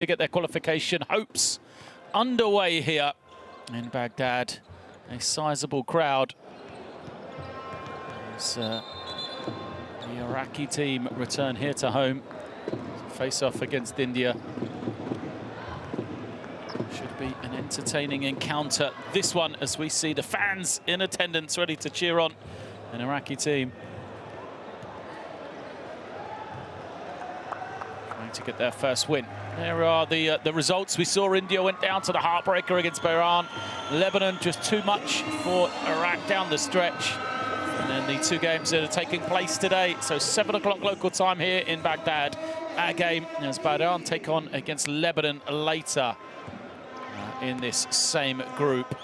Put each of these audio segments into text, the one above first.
to get their qualification hopes underway here in Baghdad. A sizable crowd as the Iraqi team return here to home. Face off against India. Should be an entertaining encounter, this one, as we see the fans in attendance ready to cheer on an Iraqi team. Trying to get their first win. There are the results. We saw India went down to the heartbreaker against Iran. Lebanon just too much for Iraq down the stretch. And then the two games that are taking place today. So 7 o'clock local time here in Baghdad. At a game as Iran take on against Lebanon later in this same group.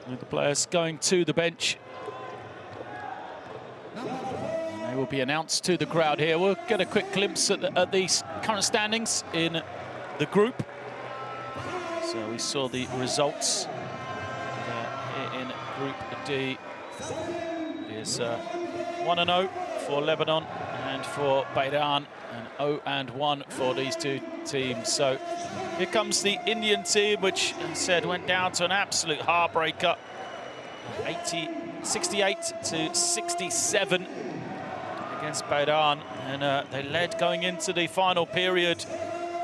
With the players going to the bench. And they will be announced to the crowd here. We'll get a quick glimpse at the current standings in the group. So we saw the results here in Group D. Is 1-0 for Lebanon and for Iran, and 0-1 for these two teams. So here comes the Indian team, which, as I said, went down to an absolute heartbreaker. 68 to 67 against Iran, and they led going into the final period,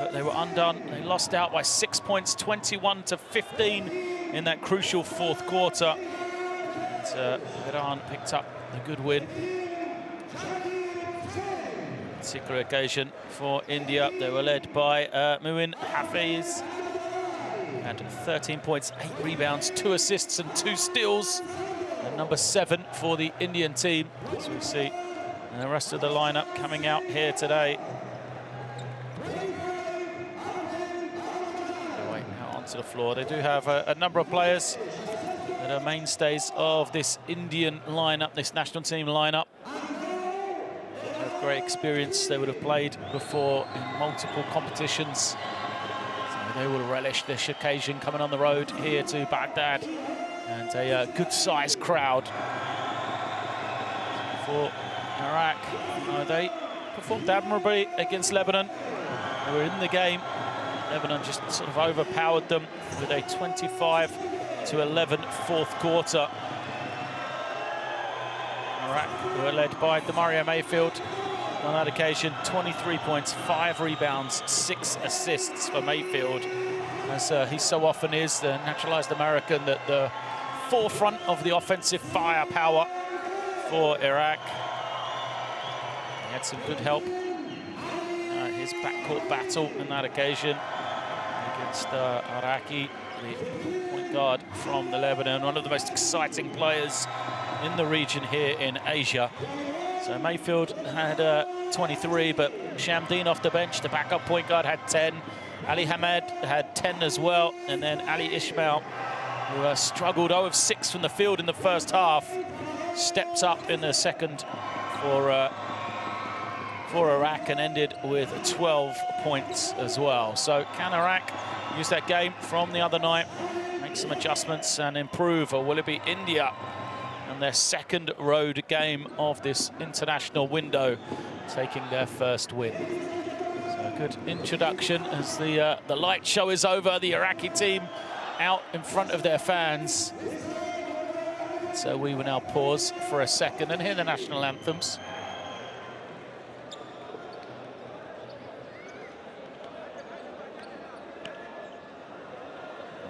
but they were undone. They lost out by 6 points, 21 to 15 in that crucial fourth quarter. And Iran picked up a good win. Particular occasion for India. They were led by Muin Hafiz. Had 13 points, 8 rebounds, 2 assists and 2 steals. And number 7 for the Indian team, as we see. And the rest of the lineup coming out here today. Out onto the floor. They do have a number of players that are mainstays of this Indian lineup, this national team lineup. They have great experience. They would have played before in multiple competitions. So they will relish this occasion coming on the road here to Baghdad. And a good-sized crowd for Iraq. They performed admirably against Lebanon. They were in the game. Lebanon just sort of overpowered them with a 25-11 fourth quarter. Iraq were led by Demario Mayfield on that occasion. 23 points, 5 rebounds, 6 assists for Mayfield. As he so often is, the naturalized American, at the forefront of the offensive firepower for Iraq. He had some good help. His backcourt battle on that occasion against Iraqi, the point guard from the Lebanon, one of the most exciting players in the region here in Asia. So Mayfield had 23, but Shamdeen off the bench, the backup point guard, had 10. Ali Hamed had 10 as well, and then Ali Ismail, who struggled 0 of 6 from the field in the first half, stepped up in the second for Iraq and ended with 12 points as well. So can Iraq use that game from the other night, make some adjustments and improve, or will it be India and their second road game of this international window taking their first win? So a good introduction as the light show is over. The Iraqi team out in front of their fans. So we will now pause for a second and hear the national anthems.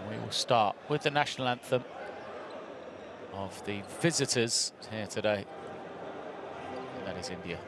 We'll start with the national anthem of the visitors here today, and that is India.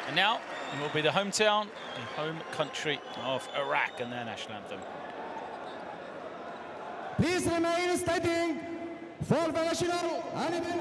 And now it will be the hometown, the home country of Iraq and their national anthem. Please remain standing for the national anthem.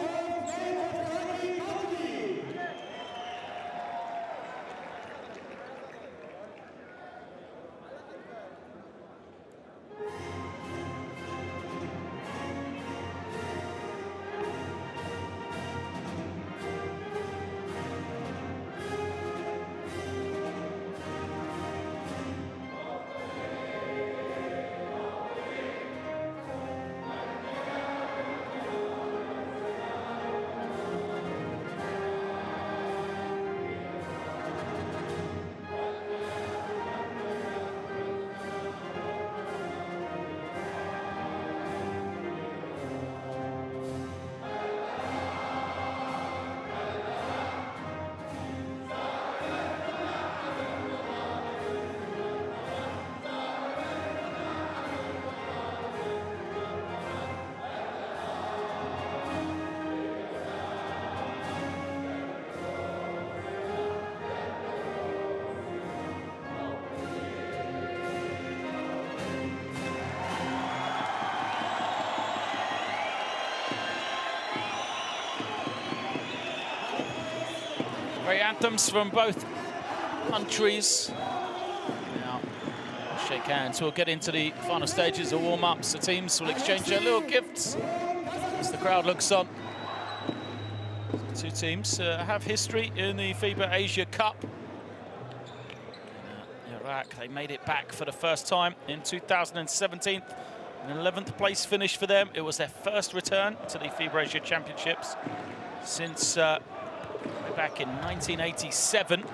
Great anthems from both countries. Now, we'll shake hands. We'll get into the final stages of warm-ups. The teams will exchange their little gifts as the crowd looks on. The two teams have history in the FIBA Asia Cup. Iraq, they made it back for the first time in 2017. An 11th place finish for them. It was their first return to the FIBA Asia Championships since back in 1987. It's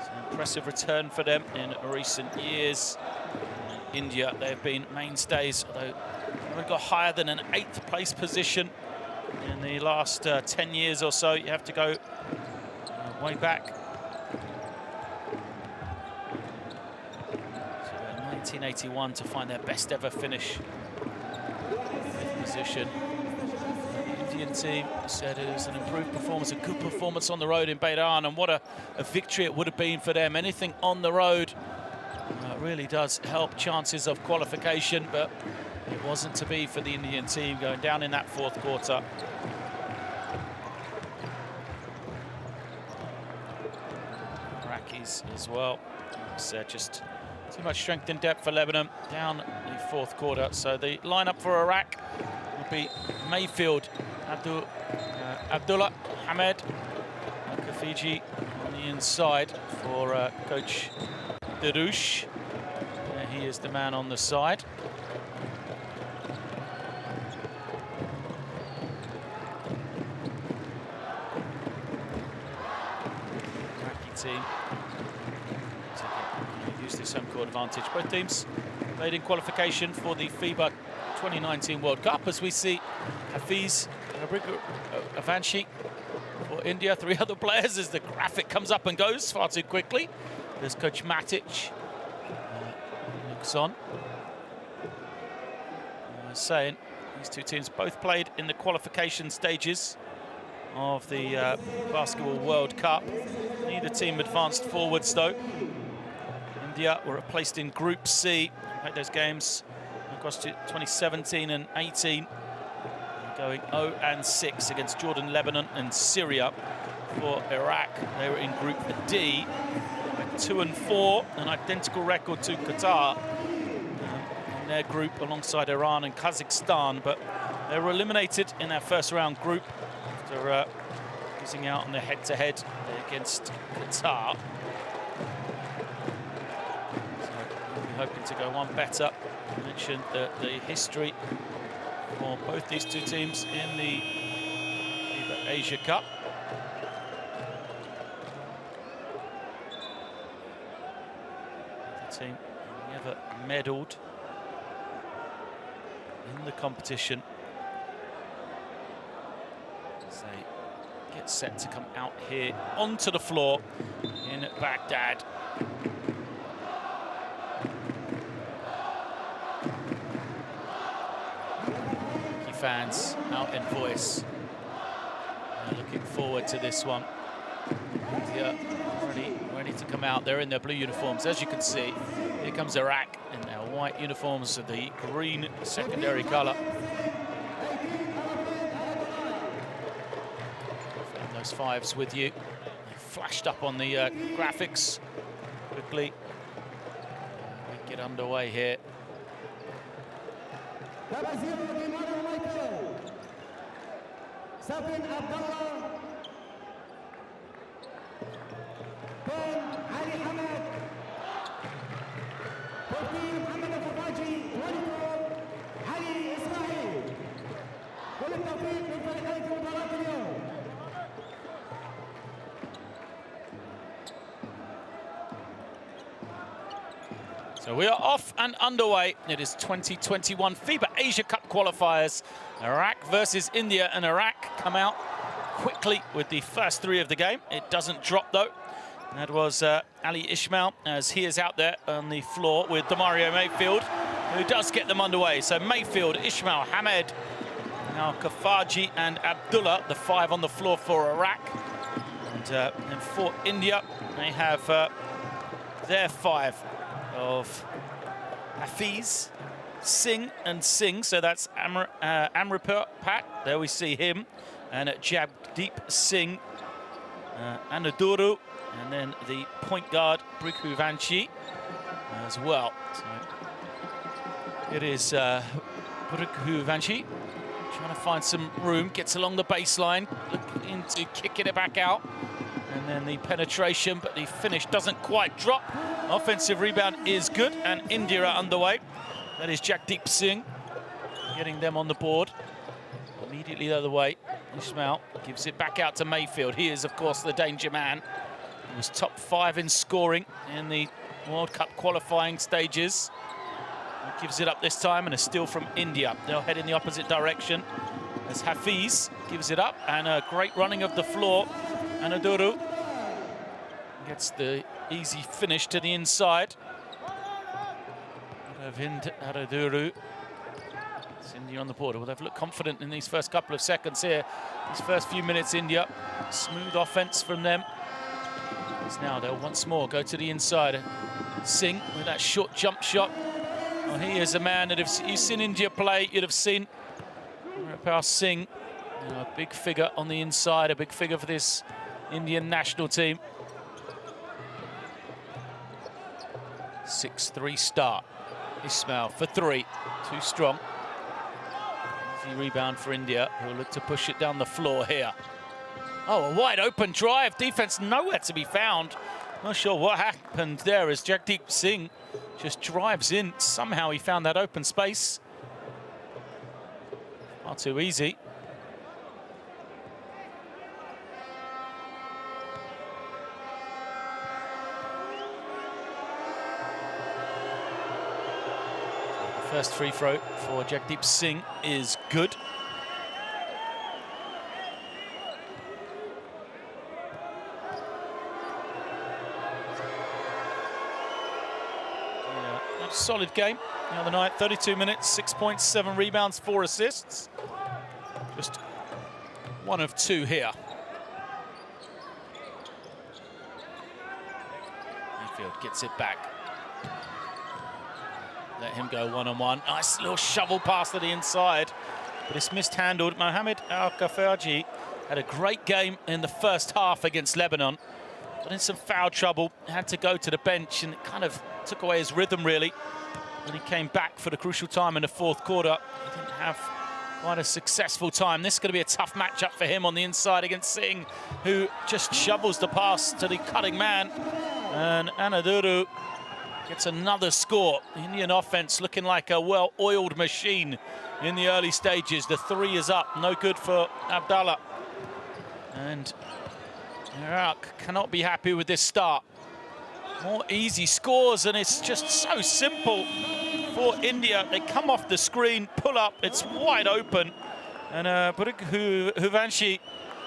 an impressive return for them in recent years. In India, they've been mainstays, although they haven't got higher than an 8th place position in the last 10 years or so. You have to go way back. So 1981 to find their best ever finish. 5th position. Indian team said it was an improved performance, a good performance on the road in Bahrain, and what a victory it would have been for them. Anything on the road really does help chances of qualification, but it wasn't to be for the Indian team going down in that 4th quarter. Iraqis as well. So just too much strength and depth for Lebanon down the 4th quarter. So the lineup for Iraq will be Mayfield, Abdullah Hamed, Kafiji on the inside for coach Darush. He is the man on the side. Iraqi team use this home court advantage. Both teams played in qualification for the FIBA 2019 World Cup, as we see Hafiz Avanshi for India, 3 other players as the graphic comes up and goes far too quickly. There's Coach Matic looks on. Saying these two teams both played in the qualification stages of the Basketball World Cup. Neither team advanced forwards though. India were placed in Group C. Played those games across to 2017 and 18. Going 0-6 against Jordan, Lebanon and Syria. For Iraq, they were in Group D, 2-4, an identical record to Qatar in their group alongside Iran and Kazakhstan, but they were eliminated in their first round group after losing out on the head-to-head against Qatar. So we'll be hoping to go one better. I mentioned the history for both these two teams in the FIBA Asia Cup. The team never medalled in the competition as they get set to come out here onto the floor in Baghdad. Fans out in voice. Looking forward to this one. India ready to come out. They're in their blue uniforms. As you can see, here comes Iraq in their white uniforms of the green secondary colour. Those fives with you. They flashed up on the graphics quickly. We get underway here. So we are off and underway. It is 2021 FIBA Asia Cup qualifiers. Iraq versus India, and Iraq come out quickly with the first three of the game. It doesn't drop though. That was Ali Ismail, as he is out there on the floor with Demario Mayfield, who does get them underway. So Mayfield, Ismail, Hamed, now Kafaji and Abdullah, the five on the floor for Iraq. And for India, they have their five of Hafiz, Singh and Singh. So that's Amripat, there we see him, and Jagdeep Singh, Anaduru, and then the point guard, Brighuvanshi, as well. So it is Brighuvanshi trying to find some room, gets along the baseline, looking to kicking it back out. And then the penetration, but the finish doesn't quite drop. Offensive rebound is good, and India are underway. That is Jagdeep Singh getting them on the board. Immediately the other way, Ismail gives it back out to Mayfield. He is, of course, the danger man. He was top 5 in scoring in the World Cup qualifying stages. He gives it up this time, and a steal from India. They'll head in the opposite direction as Hafiz gives it up, and a great running of the floor. Anaduru gets the easy finish to the inside. Anaduru. It's India on the border. Well, they've looked confident in these first couple of seconds here. These first few minutes, India. Smooth offense from them. As now they'll once more go to the inside. Singh with that short jump shot. Well, he is a man that if you've seen India play, you'd have seen Singh. You know, a big figure on the inside, a big figure for this Indian national team. 6-3 start. Ismail for three, too strong. Easy rebound for India, who will look to push it down the floor here. Oh, a wide open drive, defense nowhere to be found. Not sure what happened there as Jagdeep Singh just drives in. Somehow he found that open space. Not too easy. First free throw for Jagdeep Singh is good. Yeah, a solid game the other night. 32 minutes, 6 points, 7 rebounds, 4 assists. Just one of 2 here. Mayfield gets it back. Let him go one-on-one. Nice little shovel pass to the inside, but it's mishandled. Mohamed Al-Kafaji had a great game in the first half against Lebanon. Got in some foul trouble, had to go to the bench, and it kind of took away his rhythm, really. When he came back for the crucial time in the fourth quarter, he didn't have quite a successful time. This is going to be a tough matchup for him on the inside against Singh, who just shovels the pass to the cutting man. And Anaduru gets another score. The Indian offense looking like a well-oiled machine in the early stages. The 3 is up, no good for Abdullah. And Iraq cannot be happy with this start. More easy scores, and it's just so simple for India. They come off the screen, pull up, it's wide open. And Brighuvanshi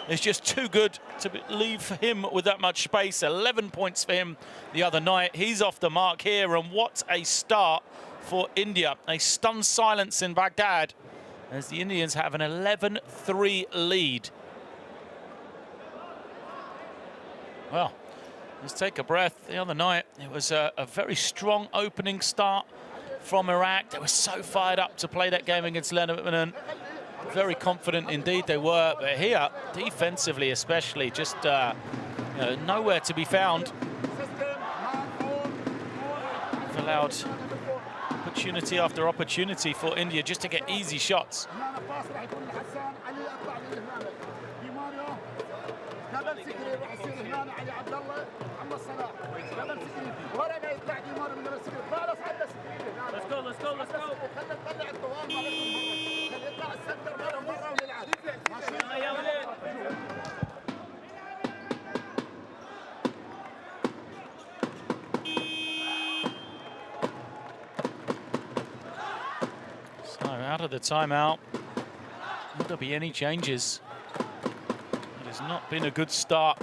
is just too good to leave him with that much space. 11 points for him the other night. He's off the mark here, and what a start for India. A stunned silence in Baghdad as the Indians have an 11-3 lead. Well, let's take a breath. The other night, it was a very strong opening start from Iraq. They were so fired up to play that game against Lebanon. Very confident indeed they were. But here, defensively especially, just nowhere to be found. They've allowed opportunity after opportunity for India just to get easy shots. Let's go. So out of the timeout, will there be any changes? It has not been a good start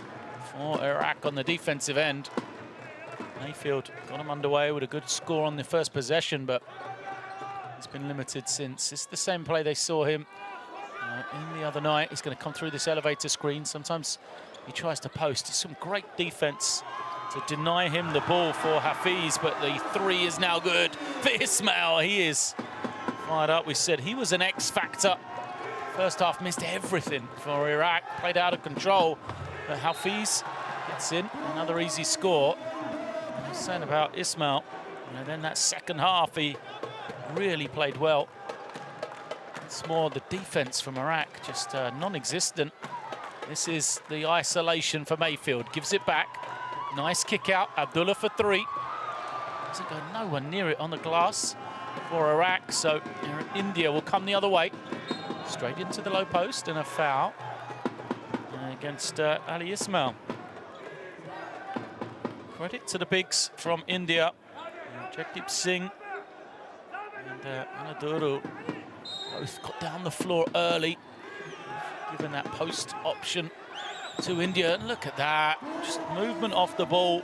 for Iraq on the defensive end. Mayfield got him underway with a good score on the first possession, but it's been limited since. It's the same play they saw him in the other night. He's going to come through this elevator screen. Sometimes he tries to post. It's some great defense to deny him the ball for Hafiz, but the three is now good for Ismail. He is fired up. We said he was an X factor. First half missed everything for Iraq, played out of control. But Hafiz gets in, another easy score. I was saying about Ismail, and then that second half, he really played well. It's more the defense from Iraq, just non-existent. This is the isolation for Mayfield. Gives it back. Nice kick out. Abdullah for three. Doesn't go nowhere near it on the glass for Iraq. So India will come the other way. Straight into the low post and a foul against Ali Ismail. Credit to the bigs from India. Jagdeep Singh and Anaduru both got down the floor early, given that post option to India. And look at that, just movement off the ball.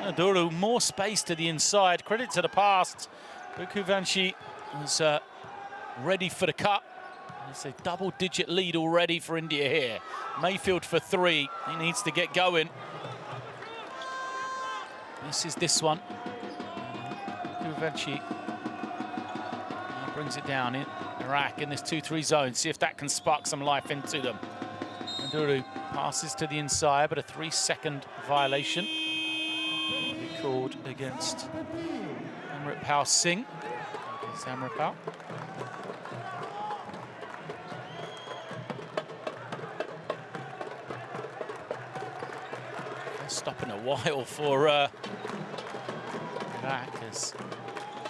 Anaduru, more space to the inside. Credit to the pass. Bukhuvanshi was ready for the cut. It's a double-digit lead already for India here. Mayfield for three. He needs to get going. This is this one. Bukhuvanshi brings it down in Iraq in this 2-3 zone. See if that can spark some life into them. Anaduru passes to the inside, but a 3-second violation will be called against Amritpal Singh. It's Amritpal. Stopping a while for Iraq as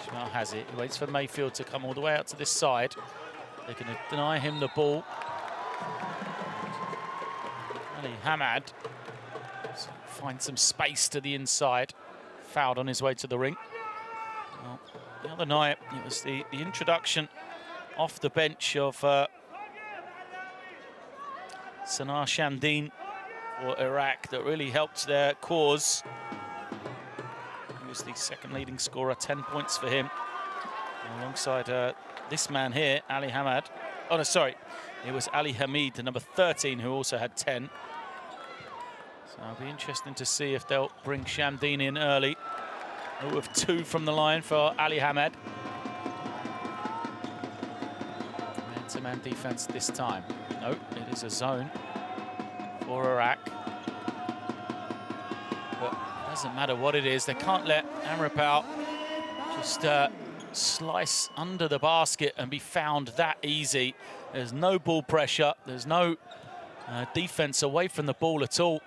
Ismail has it. He waits for Mayfield to come all the way out to this side. They're going to deny him the ball. Ali Hamad finds some space to the inside. Fouled on his way to the ring. Well, the other night, it was the introduction off the bench of Sanar Shamdeen for Iraq that really helped their cause. He was the second leading scorer, 10 points for him. Alongside this man here, Ali Hamad. Oh, no, sorry. It was Ali Hamid, the number 13, who also had 10. So it'll be interesting to see if they'll bring Shamdeen in early. With 2 from the line for Ali Hamad. Man-to-man defense this time. No, it is a zone for Iraq. But it doesn't matter what it is. They can't let Amritpal just slice under the basket and be found that easy. There's no ball pressure. There's no defense away from the ball at all.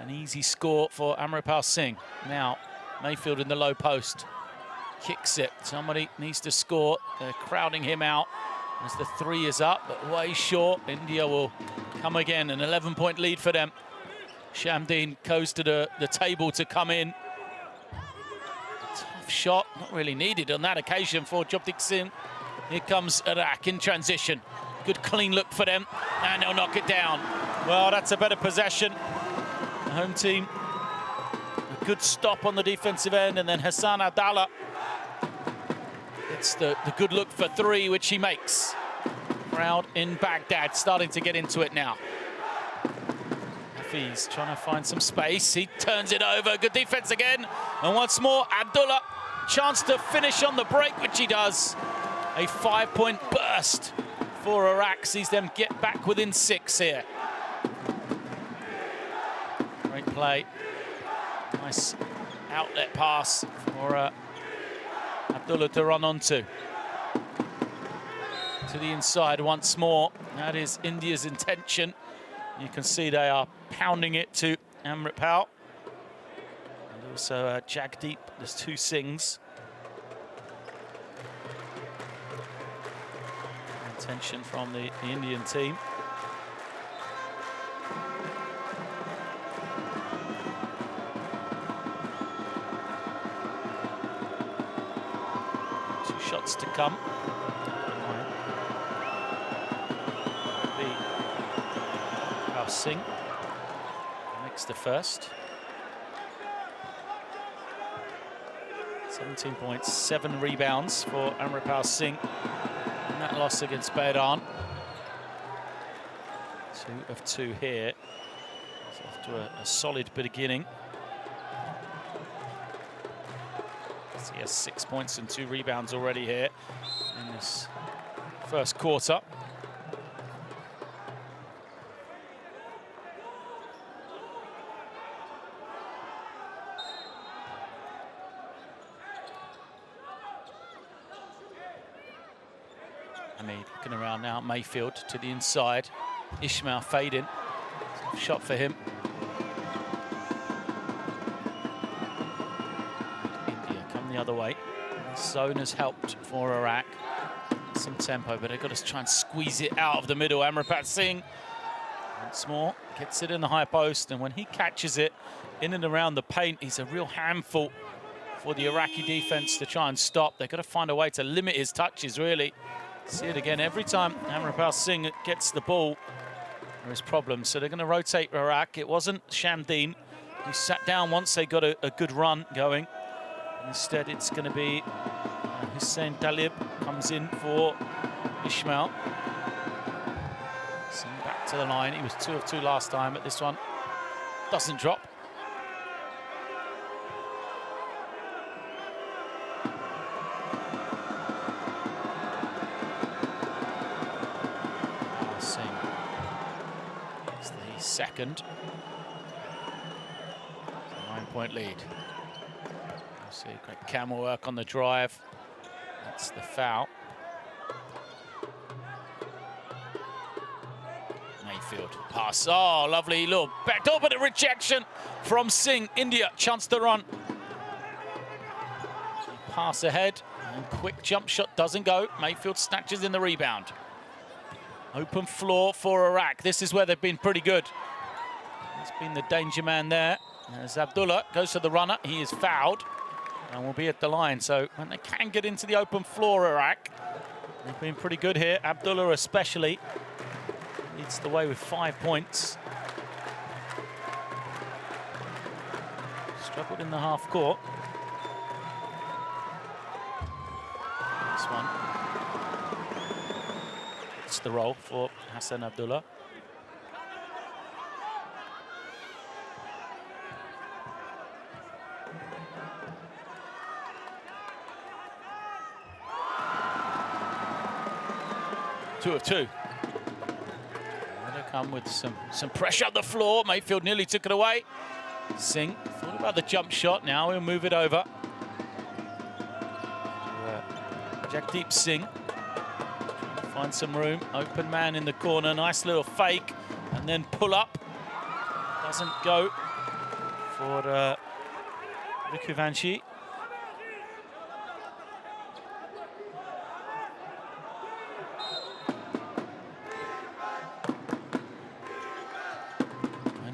An easy score for Amritpal Singh. Now, Mayfield in the low post. Kicks it. Somebody needs to score. They're crowding him out as the three is up, but way short. India will come again. An 11-point lead for them. Shamdeen goes to the table to come in. A tough shot. Not really needed on that occasion for Jagdeep Singh. Here comes Iraq in transition. Good clean look for them. And they'll knock it down. Well, that's a better possession. The home team. A good stop on the defensive end, and then Hassan Abdallah. It's the good look for three, which he makes. Crowd in Baghdad starting to get into it now. Hafiz trying to find some space. He turns it over. Good defense again. And once more, Abdullah, chance to finish on the break, which he does. A 5-point burst for Iraq. Sees them get back within 6 here. Great play. Nice outlet pass for Abdullah to run onto. To the inside once more. That is India's intention. You can see they are pounding it to Amritpal. And also Jagdeep. There's 2 Singhs. Intention from the Indian team. Shots to come. Singh makes the first. 17.7 rebounds for Amritpal Singh in that loss against Bairan. 2 of 2 here. It's off to a solid beginning. He has 6 points and 2 rebounds already here in this first quarter. Looking around now, Mayfield to the inside. Ismail fading. Shot for him. India come the other way. The zone has helped for Iraq. Some tempo, but they've got to try and squeeze it out of the middle. Amritpal Singh once more gets it in the high post, and when he catches it in and around the paint, he's a real handful for the Iraqi defense to try and stop. They've got to find a way to limit his touches, really. See it again every time Amritpal Singh gets the ball, there is problems. So they're going to rotate Iraq. It wasn't Shamdeen who sat down once they got a good run going. Instead, it's going to be Hussein Talib comes in for Ismail. Singh back to the line. He was 2 of 2 last time, but this one doesn't drop. Second. 9-point lead. You see great camel work on the drive. That's the foul. Mayfield pass. Oh, lovely little backdoor, but a rejection from Singh. India, chance to run. Pass ahead and quick jump shot doesn't go. Mayfield snatches in the rebound. Open floor for Iraq. This is where they've been pretty good. He's been the danger man there. As Abdullah goes to the runner, he is fouled and will be at the line. So when they can get into the open floor, Iraq, they've been pretty good here. Abdullah especially leads the way with 5 points. Struggled in the half court. This one. It's the roll for Hassan Abdullah. Two of 2. They're going to come with some pressure on the floor. Mayfield nearly took it away. Singh thought about the jump shot. Now he'll move it over. Jagdeep Singh. Find some room. Open man in the corner. Nice little fake. And then pull up. Doesn't go for Rikuvanshi.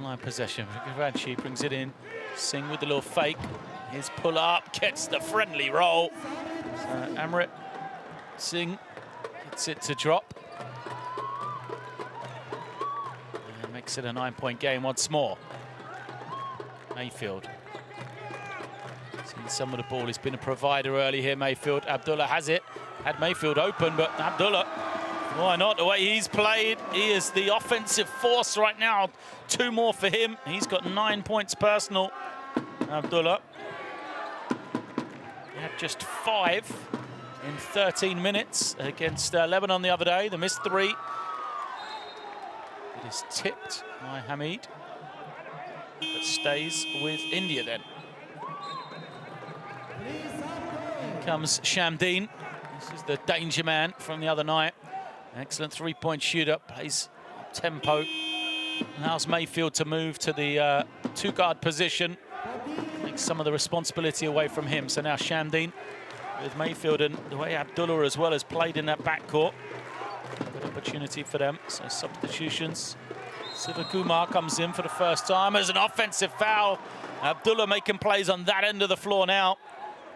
Line possession. Rikuvanshi brings it in. Singh with the little fake. His pull up. Gets the friendly roll. Amrit Singh gets it to drop. And makes it a 9-point game once more. Mayfield. Seen some of the ball. He's been a provider early here, Mayfield. Abdullah has it. Had Mayfield open, but Abdullah Why not? The way he's played, he is the offensive force right now. 2 more for him. He's got 9 points personal. Abdullah. He had just 5 in 13 minutes against Lebanon the other day. The missed 3. It is tipped by Hamid, but stays with India then. Here comes Shamdeen. This is the danger man from the other night. Excellent 3-point shooter, plays up tempo. Allows Mayfield to move to the 2-guard position. Takes some of the responsibility away from him. So now Shamdeen with Mayfield, and the way Abdullah as well has played in that backcourt. Good opportunity for them. So substitutions. Sivakumar comes in for the first time as an offensive foul. Abdullah making plays on that end of the floor now.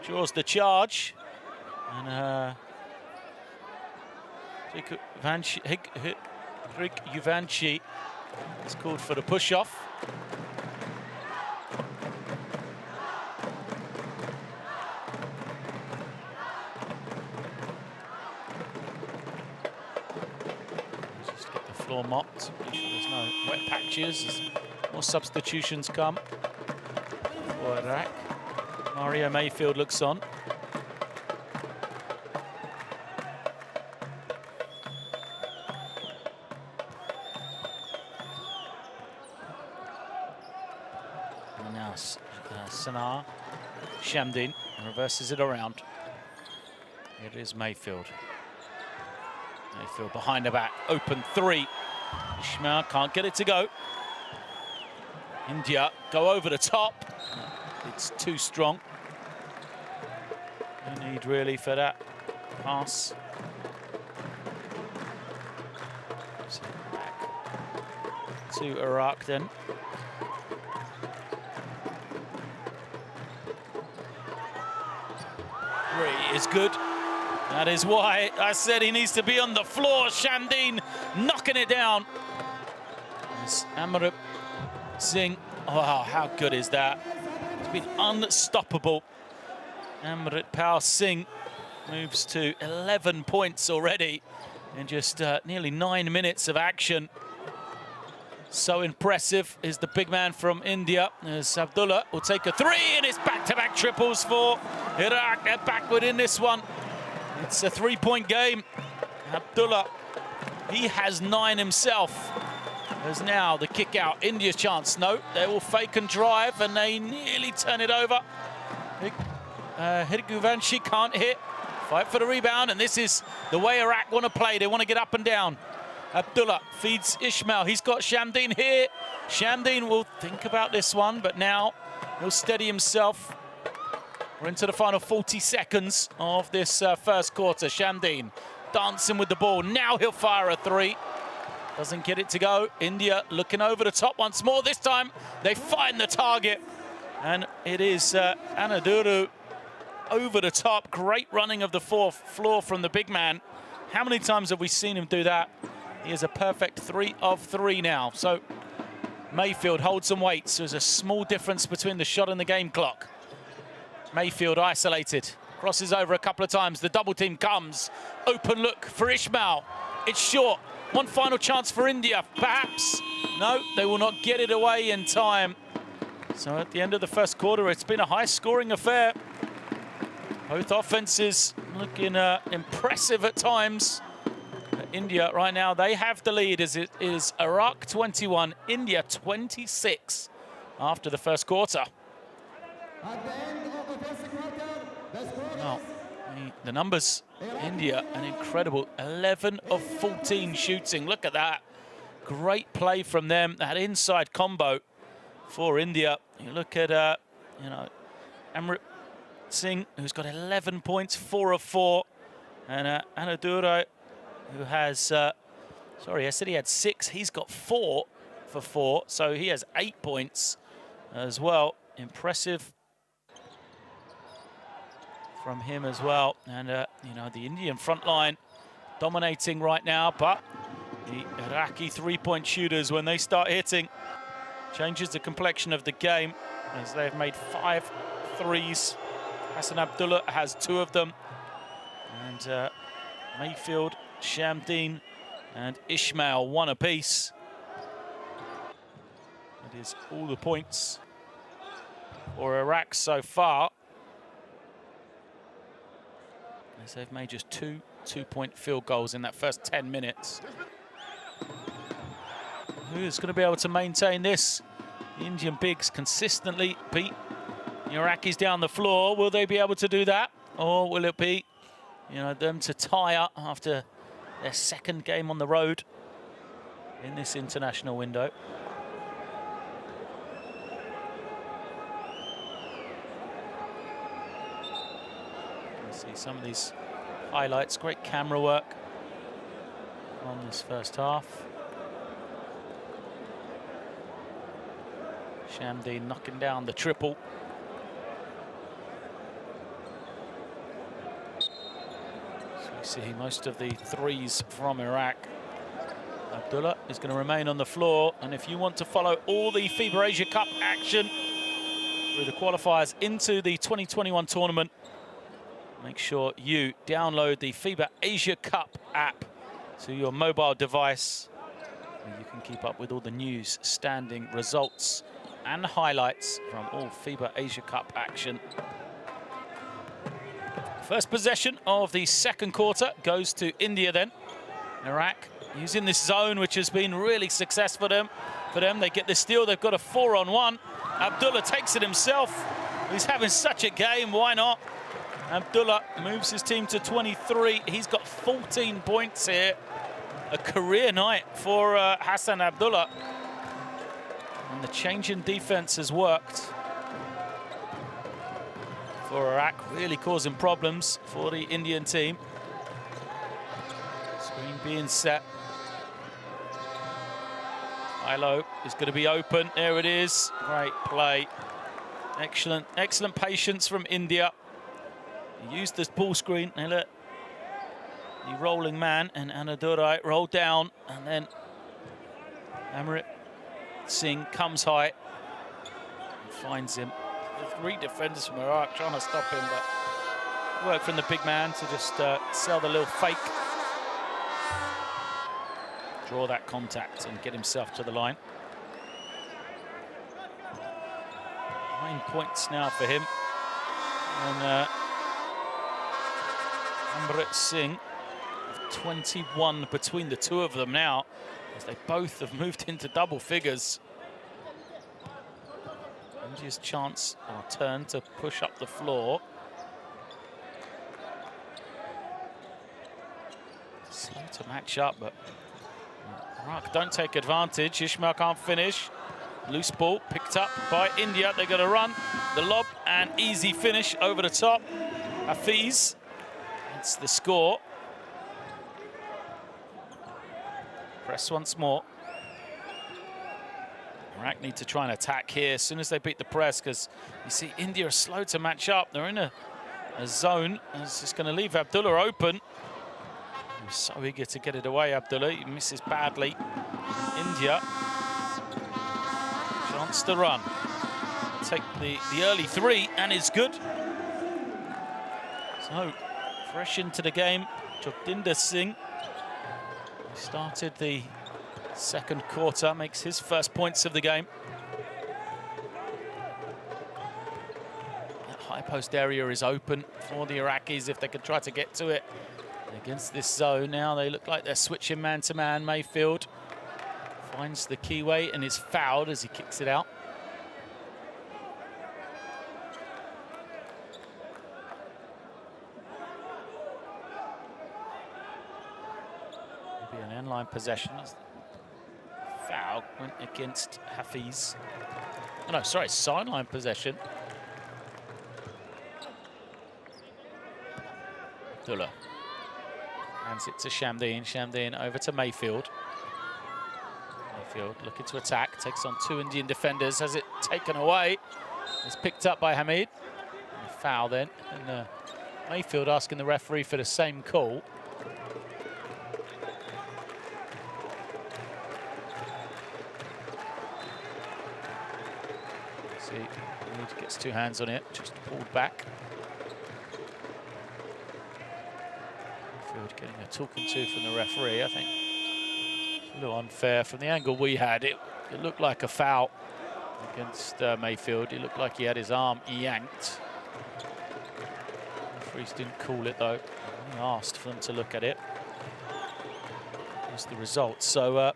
Draws the charge. And Hrik Juvanci is called for the push-off. Just get the floor mopped. Make sure there's no wet patches as more substitutions come for Iraq. Mario Mayfield looks on. Sanar, Shamdeen reverses it around. It is Mayfield. Mayfield behind the back, open 3. Ismail can't get it to go. India go over the top. It's too strong. No need really for that pass. So back to Iraq then. Is good. That is why I said he needs to be on the floor. Shamdeen knocking it down. It's Amrit Singh. Oh, how good is that? It's been unstoppable. Amrit Pal Singh moves to 11 points already in just nearly 9 minutes of action. So impressive is the big man from India. As Abdullah will take a 3, and it's back-to-back triples for Iraq. They're backward in this one. It's a 3-point game. Abdullah, he has 9 himself. There's now the kick out. India's chance. No, they will fake and drive, and they nearly turn it over. Hirguvanshi can't hit. Fight for the rebound, and this is the way Iraq want to play. They want to get up and down. Abdullah feeds Ismail. He's got Shamdeen here. Shamdeen will think about this one, but now he'll steady himself. We're into the final 40 seconds of this first quarter. Shamdeen dancing with the ball. Now he'll fire a 3. Doesn't get it to go. India looking over the top once more. This time they find the target. And it is Anaduru over the top. Great running of the floor from the big man. How many times have we seen him do that? He is a perfect 3 of 3 now. So Mayfield holds some weights. There's a small difference between the shot and the game clock. Mayfield isolated. Crosses over a couple of times. The double team comes. Open look for Ismail. It's short. One final chance for India, perhaps. No, they will not get it away in time. So at the end of the first quarter, it's been a high-scoring affair. Both offenses looking impressive at times. India right now, they have the lead as it is Iraq 21, India 26 after the first quarter. Well, the numbers, India, an incredible 11 of 14 shooting. Look at that. Great play from them. That inside combo for India. You look at, Amrit Singh, who's got 11 points, 4 of 4. And Anaduru, who has, sorry, I said he had 6. He's got 4 for 4. So he has 8 points as well. Impressive from him as well. And, the Indian front line dominating right now. But the Iraqi three-point shooters, when they start hitting, changes the complexion of the game as they've made 5 threes. Hassan Abdullah has 2 of them. And Mayfield Shamdeen and Ismail, one apiece. That is all the points for Iraq so far, as they've made just two-point field goals in that first 10 minutes. Who's going to be able to maintain this? The Indian bigs consistently beat the Iraqis down the floor. Will they be able to do that? Or will it be, them to tire after their second game on the road in this international window? Let's see some of these highlights. Great camera work on this first half. Shamdeen knocking down the triple. So we see most of the threes from Iraq. Abdullah is going to remain on the floor, and if you want to follow all the FIBA Asia Cup action through the qualifiers into the 2021 tournament, make sure you download the FIBA Asia Cup app to your mobile device, where you can keep up with all the news, standing, results and highlights from all FIBA Asia Cup action. First possession of the second quarter goes to India then. Iraq using this zone, which has been really successful for them. They get the steal, they've got a 4-on-1. Abdullah takes it himself. He's having such a game, why not? Abdullah moves his team to 23. He's got 14 points here. A career night for Hassan Abdullah. And the change in defense has worked for Iraq, really causing problems for the Indian team. Screen being set. Hilo is going to be open. There it is. Great play. Excellent patience from India. He used this ball screen. And look, the rolling man and Anadurai rolled down, and then Amrit Singh comes high and finds him. There's 3 defenders from Iraq trying to stop him, but work from the big man to just sell the little fake, draw that contact and get himself to the line. 9 points now for him. And Amrit Singh, 21 between the two of them now, as they both have moved into double figures. India's chance or turn to push up the floor. Slow to match up, but Iraq don't take advantage. Ismail can't finish. Loose ball picked up by India. They're going to run the lob, and easy finish over the top. Hafiz, that's the score. Press once more. Iraq need to try and attack here as soon as they beat the press, because you see India are slow to match up. They're in a zone. It's just going to leave Abdullah open. He's so eager to get it away, Abdullah. He misses badly. India, chance to run. Take the early 3, and it's good. So, fresh into the game, Jogdinder Singh. He started the second quarter, makes his first points of the game. That high post area is open for the Iraqis if they can try to get to it against this zone. Now they look like they're switching man-to-man. Mayfield finds the keyway and is fouled as he kicks it out. Maybe an end-line possession. Foul went against Hafiz. Oh, no, sorry, sideline possession. Abdullah hands it to Shamdeen. Shamdeen over to Mayfield. Mayfield looking to attack. Takes on 2 Indian defenders. Has it taken away. It's picked up by Hamid. And a foul then. And Mayfield asking the referee for the same call. See, Hamid gets 2 hands on it. Just pulled back. getting a talking to from the referee. I think a little unfair from the angle we had. It looked like a foul against Mayfield. It looked like he had his arm yanked. The referees didn't call it though. He asked for them to look at it. Here's the result. So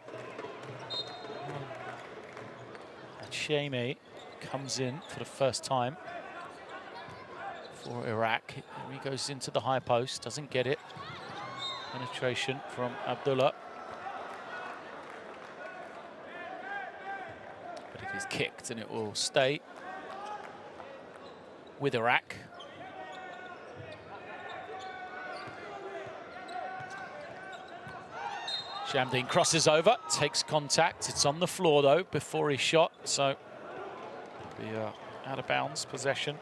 Shami comes in for the first time for Iraq. He goes into the high post, doesn't get it. Penetration from Abdullah. But it is kicked and it will stay with Iraq. Shamdeen crosses over, takes contact. It's on the floor though before he shot, so the out of bounds possession.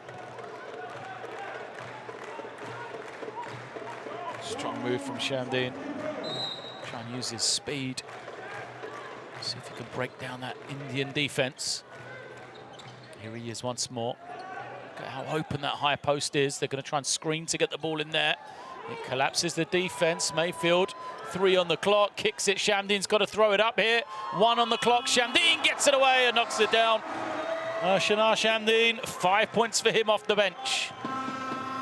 Strong move from Shamdeen. Try and use his speed. See if he can break down that Indian defense. Here he is once more. Look at how open that high post is. They're going to try and screen to get the ball in there. It collapses the defense. Mayfield, 3 on the clock, kicks it. Shamdeen's got to throw it up here. 1 on the clock. Shamdeen gets it away and knocks it down. Shanar Shamdeen, 5 points for him off the bench.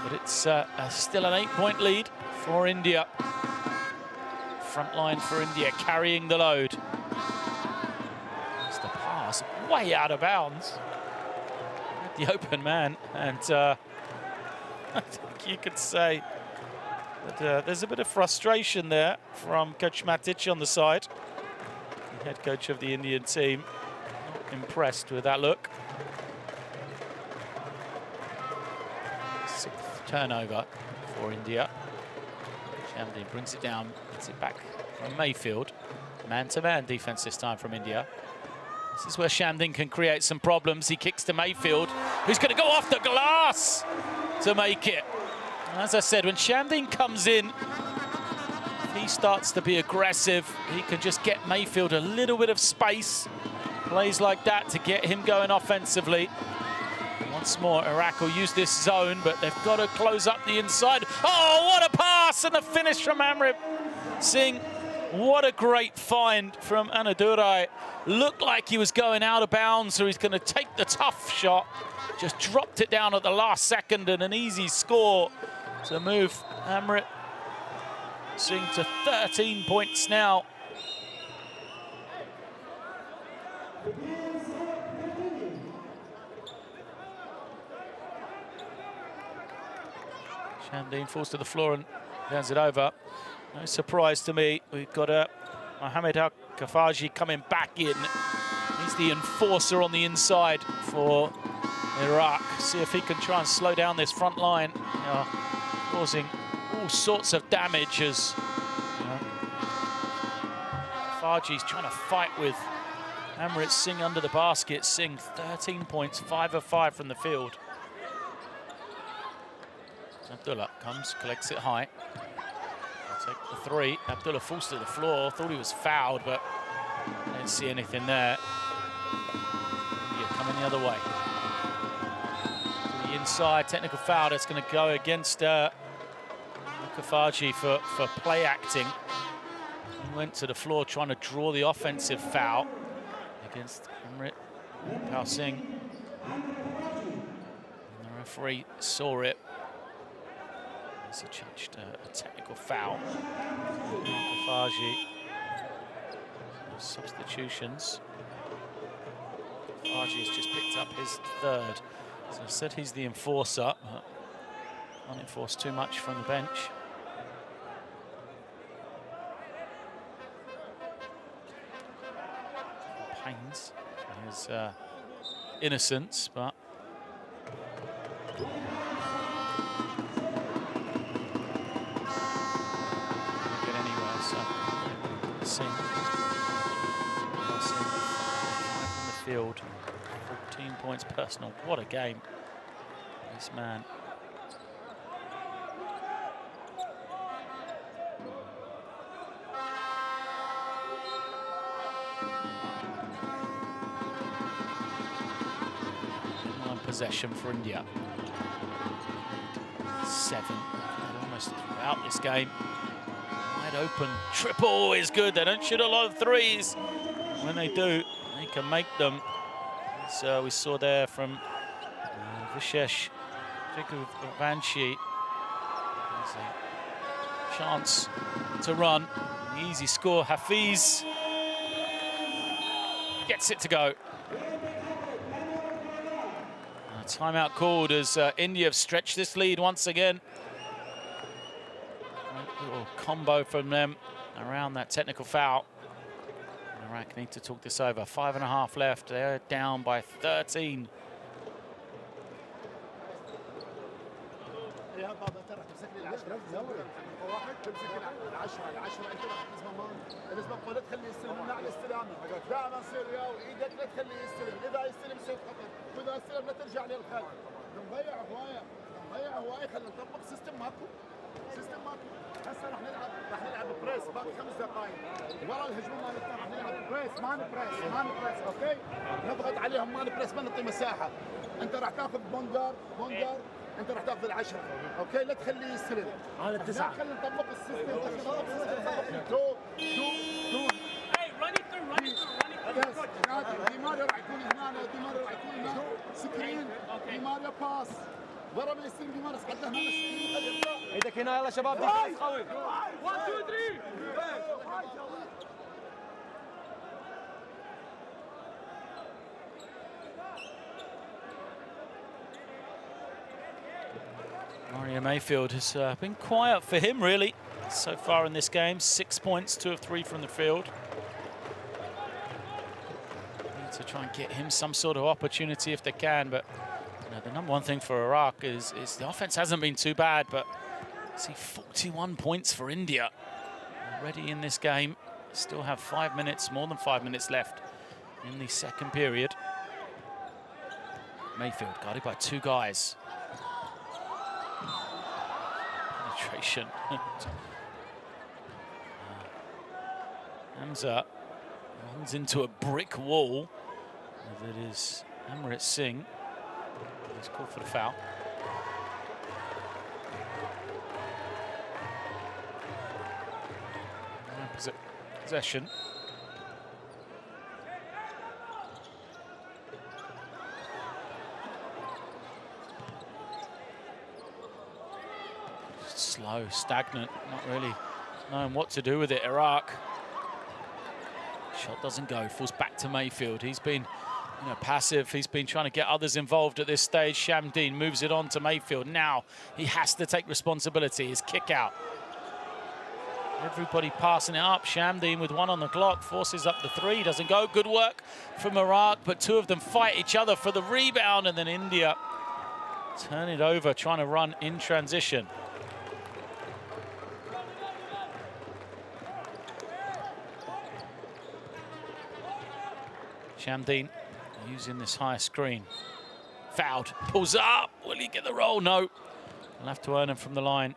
But it's still an 8-point lead for India. Front line for India carrying the load. It's the pass way out of bounds. The open man, and I think you could say that there's a bit of frustration there from Coach Matic on the side. The head coach of the Indian team, not impressed with that look. 6th turnover for India. Shamdeen brings it down, gets it back from Mayfield. Man-to-man defense this time from India. This is where Shamdeen can create some problems. He kicks to Mayfield, who's going to go off the glass to make it. And as I said, when Shamdeen comes in, he starts to be aggressive. He can just get Mayfield a little bit of space. Plays like that to get him going offensively. Once more, Iraq will use this zone, but they've got to close up the inside. Oh, what a pass! And the finish from Amrit Singh. What a great find from Anadurai. Looked like he was going out of bounds, so he's going to take the tough shot. Just dropped it down at the last second, and an easy score to move Amrit Singh to 13 points now. Shamdeen falls to the floor and hands it over. No surprise to me. We've got Mohamed Al-Kafaji coming back in. He's the enforcer on the inside for Iraq. See if he can try and slow down this front line, causing all sorts of damage as Kafaji's trying to fight with Amrit Singh under the basket. Singh 13 points, 5 of 5 from the field. Abdullah comes, collects it high. I'll take the 3. Abdullah falls to the floor. Thought he was fouled, but I didn't see anything there. India coming the other way. To the inside, technical foul. That's going to go against Kafaji for play acting. He went to the floor trying to draw the offensive foul against Amrit Singh. And the referee saw it. He judged a technical foul. Kafaji. Substitutions. Kafaji has just picked up his 3rd. So I said he's the enforcer, but can't enforce too much from the bench. Pains his innocence, but Singh from the field, 14 points personal. What a game, this man. Possession for India. 7, almost throughout this game. wide open triple is good. They don't shoot a lot of threes. When they do, they can make them. So we saw there from Vishesh Vanshi. There's a chance to run. An easy score. Hafiz gets it to go. Timeout called as India have stretched this lead once again. A little combo from them around that technical foul. Iraq need to talk this over. 5.5 left. They're down by 13. هسه راح نلعب بريس باقي 5 دقائق ورا الهجوم مالتنا راح نلعب بريس ما نبريس اوكي نضغط عليهم ما نبريس ما نعطي مساحه انت راح تاخذ بونجار انت راح تاخذ ال10 اوكي لا تخليه يستلم هذا التسعه خلينا نطبق السيستم دي ماريو راح يكون هنا سكرين دي ماريو باس ضرب يستلم دي ماريو صعد هنا ايدك هنا يلا شباب ديفنس قوي 1 2 3 Mario Mayfield has been quiet for him, really, so far in this game. 6 points, 2 of 3 from the field. Need to try and get him some sort of opportunity if they can, but you know, the number one thing for Iraq is the offense hasn't been too bad, but see 41 points for India already in this game. Still have 5 minutes, more than 5 minutes left in the second period. Mayfield guarded by 2 guys. Penetration. Hamza runs into a brick wall. That is Amrit Singh. He's called for the foul. Possession. Slow, stagnant, not really knowing what to do with it. Iraq. Shot doesn't go, falls back to Mayfield. He's been, passive. He's been trying to get others involved at this stage. Shamdeen moves it on to Mayfield. Now he has to take responsibility. His kick out. Everybody passing it up. Shamdeen with 1 on the clock forces up the 3. Doesn't go. Good work from Iraq, but 2 of them fight each other for the rebound, and then India turn it over, trying to run in transition. Shamdeen using this high screen. Fouled, pulls up. Will he get the roll? No. He'll have to earn him from the line.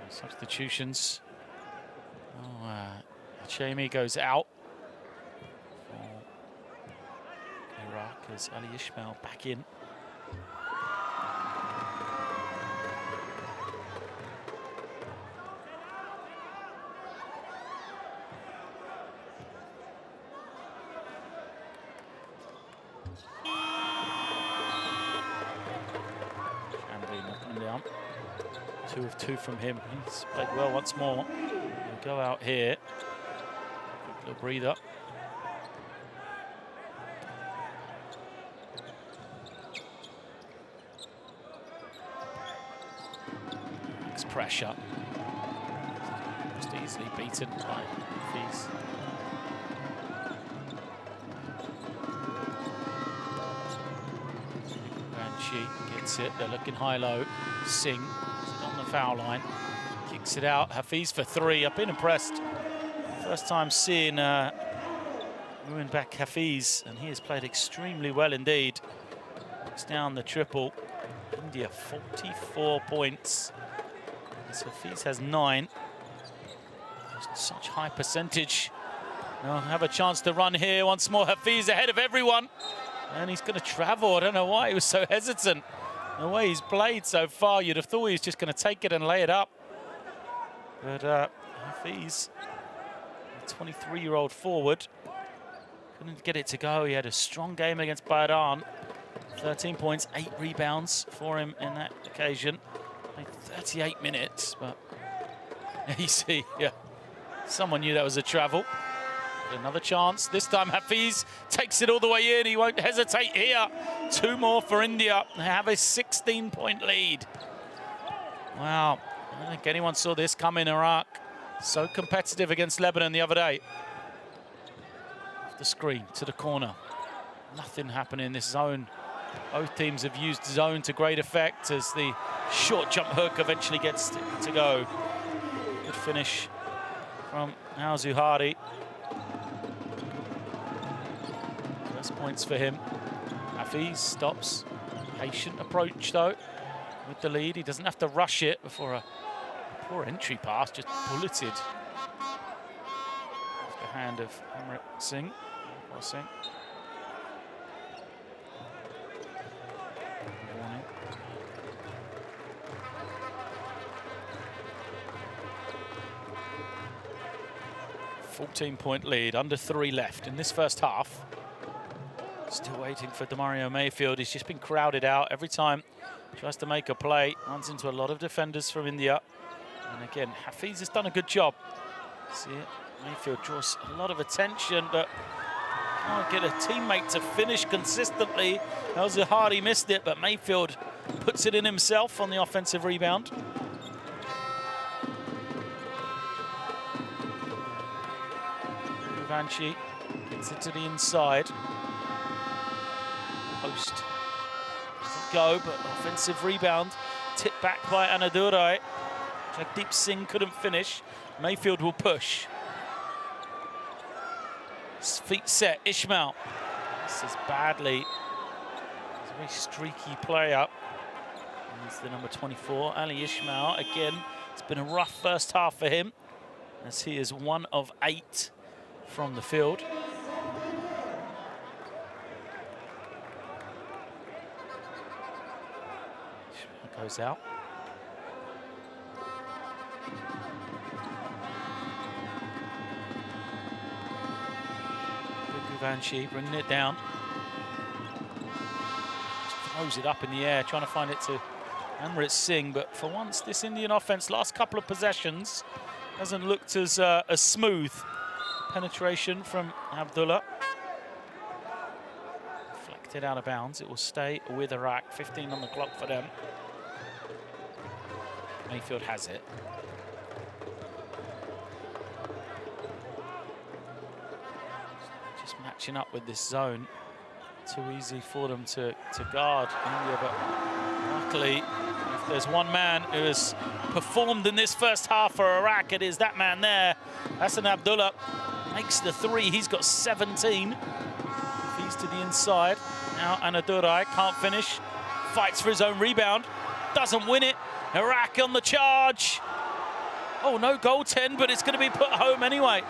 So, substitutions. Chami goes out. Iraq as Ali Ishmael back in. Shamdeen knocking him down. 2 of 2 from him. He's played well once more. He'll go out here. Quick little breather. Pressure. Just easily beaten by Hafiz. Banshee gets it. They're looking high-low. Singh is on the foul line. Kicks it out. Hafiz for 3. I've been impressed. First time seeing Ruin back Hafiz, and he has played extremely well indeed. Knocks down the triple. India 44 points. So Hafiz has 9. Just such high percentage. Now have a chance to run here once more. Hafiz ahead of everyone. And he's going to travel. I don't know why he was so hesitant. The way he's played so far, you'd have thought he was just going to take it and lay it up. But Hafiz, a 23-year-old forward, couldn't get it to go. He had a strong game against Bayern. 13 points, 8 rebounds for him in that occasion. Played 38 minutes, but you see, yeah, someone knew that was a travel. Another chance. This time Hafiz takes it all the way in. He won't hesitate here. 2 more for India. They have a 16-point lead. Wow. I don't think anyone saw this coming, Iraq. So competitive against Lebanon the other day. Off the screen to the corner. Nothing happening in this zone. Both teams have used zone to great effect as the short jump hook eventually gets to go. Good finish from Al Zuhari. First points for him. Hafiz stops. Patient approach though with the lead. He doesn't have to rush it before a poor entry pass, just bulleted off the hand of Amrit Singh. Crossing. Warning. A 14-point lead, under 3 left in this first half. Still waiting for Demario Mayfield. He's just been crowded out every time. Tries to make a play, runs into a lot of defenders from India. And again, Hafiz has done a good job. See it? Mayfield draws a lot of attention, but can't get a teammate to finish consistently. El Zuhari missed it, but Mayfield puts it in himself on the offensive rebound. Guvanchi gets it to the inside. Post doesn't go, but offensive rebound. Tipped back by Anadurai. Jagdeep Singh couldn't finish. Mayfield will push. Feet set, Ismail. This is badly. He's a very streaky player. He's the number 24, Ali Ismail. Again, it's been a rough first half for him, as he is 1 of 8 from the field. Goes out. Guvanchi bringing it down. Just throws it up in the air, trying to find it to Amrit Singh. But for once, this Indian offense, last couple of possessions, hasn't looked as smooth. Penetration from Abdullah. Deflected out of bounds. It will stay with Iraq. 15 on the clock for them. Mayfield has it. Just matching up with this zone. Too easy for them to guard India, but luckily, if there's one man who has performed in this first half for Iraq, it is that man there. Hassan Abdullah makes the 3. He's got 17. He's to the inside. Now Anadurai can't finish. Fights for his own rebound. Doesn't win it. Iraq on the charge. Oh, no goaltend, but it's going to be put home anyway.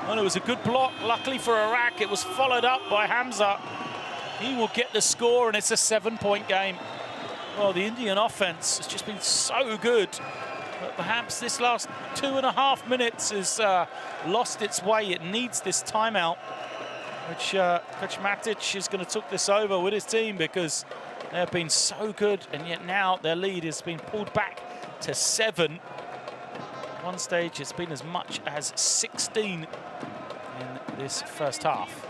Well, it was a good block. Luckily for Iraq, it was followed up by Hamza. He will get the score, and it's a 7-point game. Well, the Indian offense has just been so good. But perhaps this last 2.5 minutes has lost its way. It needs this timeout, which Coach Matic is going to take this over with his team, because they have been so good, and yet now their lead has been pulled back to 7. At one stage, it's been as much as 16 in this first half.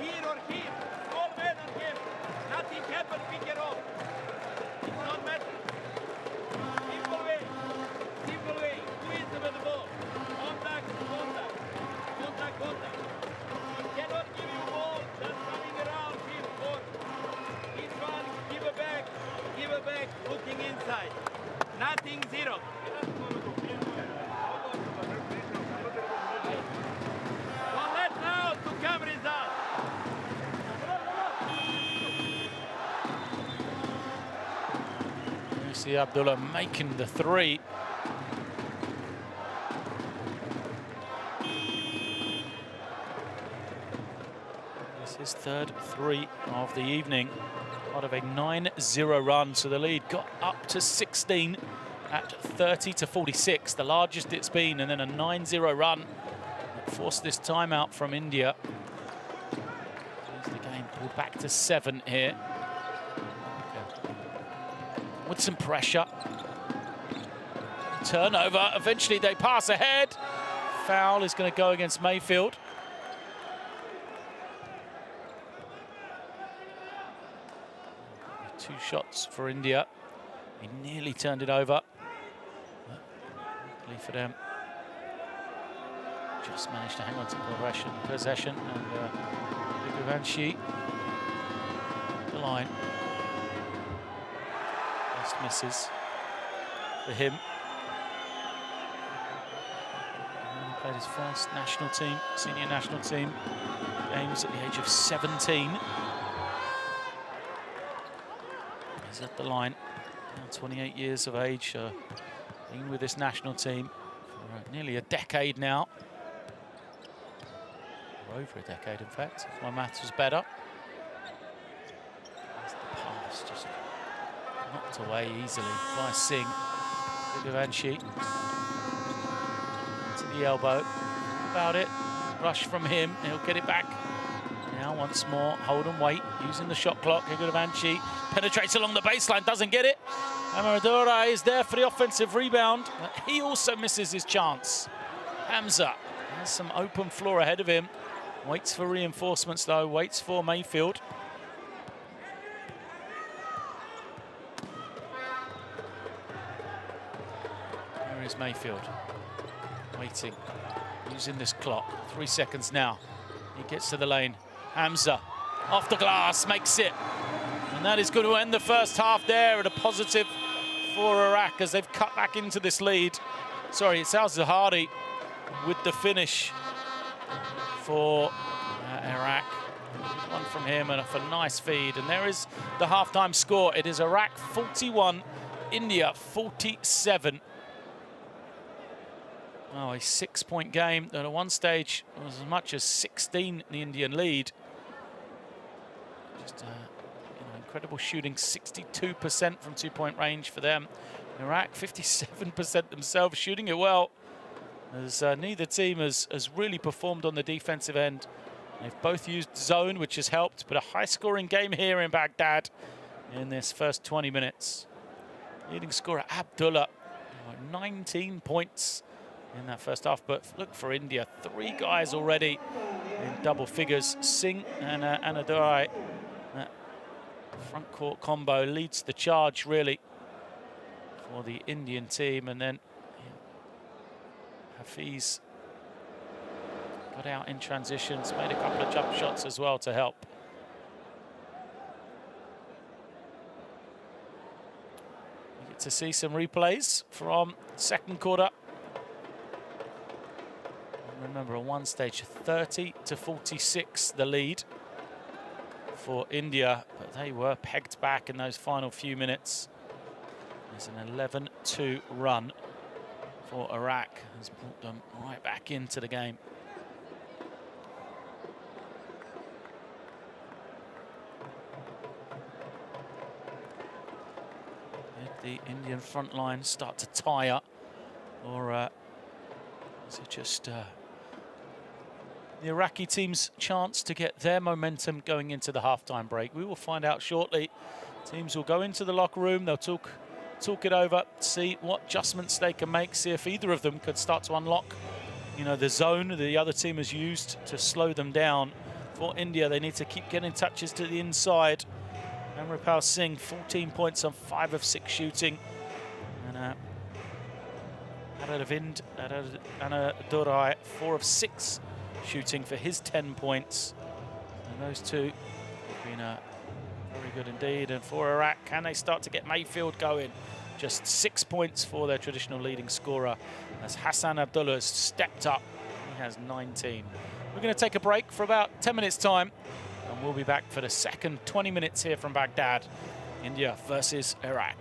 Looking inside. Nothing, 0. One left now to come result. You see Abdullah making the 3. It's his third three of the evening. Part of a 9-0 run, so the lead got up to 16 at 30-46, the largest it's been, and then a 9-0 run that forced this timeout from India. Here's the game pulled back to 7 here. Okay. With some pressure. Turnover, eventually they pass ahead. Foul is going to go against Mayfield. Two shots for India. He nearly turned it over. Luckily for them, just managed to hang on to possession. And Vigavanshi, the line. Just misses for him. He played his first national team, senior national team games at the age of 17. He's at the line, now 28 years of age, been with this national team for nearly a decade now. Or over a decade, in fact, if my maths was better. As the pass just knocked away easily by Singh. Vigavanshi to the elbow. About it, rush from him, he'll get it back. Now once more, hold and wait, using the shot clock. Vigavanshi penetrates along the baseline, doesn't get it. Amadora is there for the offensive rebound, but he also misses his chance. Hamza has some open floor ahead of him. Waits for reinforcements though, waits for Mayfield. Here is Mayfield, waiting, using this clock. 3 seconds now. He gets to the lane. Hamza, off the glass, makes it. And that is going to end the first half there at a positive for Iraq as they've cut back into this lead. Sorry, it's Al Zahari with the finish for Iraq. One from him and a nice feed. And there is the halftime score. It is Iraq 41, India 47. Oh, a 6-point game that at one stage was as much as 16 the Indian lead. Just incredible shooting, 62% from 2-point range for them. Iraq 57% themselves, shooting it well. As neither team has really performed on the defensive end. They've both used zone, which has helped, but a high-scoring game here in Baghdad in this first 20 minutes. Leading scorer Abdullah, 19 points in that first half, but look for India, 3 guys already in double figures. Singh and Anadurai, that front court combo leads the charge really for the Indian team. And then Hafiz got out in transitions, made a couple of jump shots as well to help. You get to see some replays from second quarter. Remember, at one stage, 30-46 the lead for India, but they were pegged back in those final few minutes. There's an 11-2 run for Iraq, has brought them right back into the game. Did the Indian front line start to tire, or is it just the Iraqi team's chance to get their momentum going into the halftime break? We will find out shortly. Teams will go into the locker room, they'll talk it over, see what adjustments they can make, see if either of them could start to unlock, the zone the other team has used to slow them down. For India, they need to keep getting touches to the inside. Amripal Singh, 14 points on 5 of 6 shooting. And Anadurai, 4 of 6 shooting for his 10 points. And those two have been very good indeed. And for Iraq, can they start to get Mayfield going? Just 6 points for their traditional leading scorer as Hassan Abdullah has stepped up. He has 19. We're going to take a break for about 10 minutes time, and we'll be back for the second 20 minutes here from Baghdad. India versus Iraq.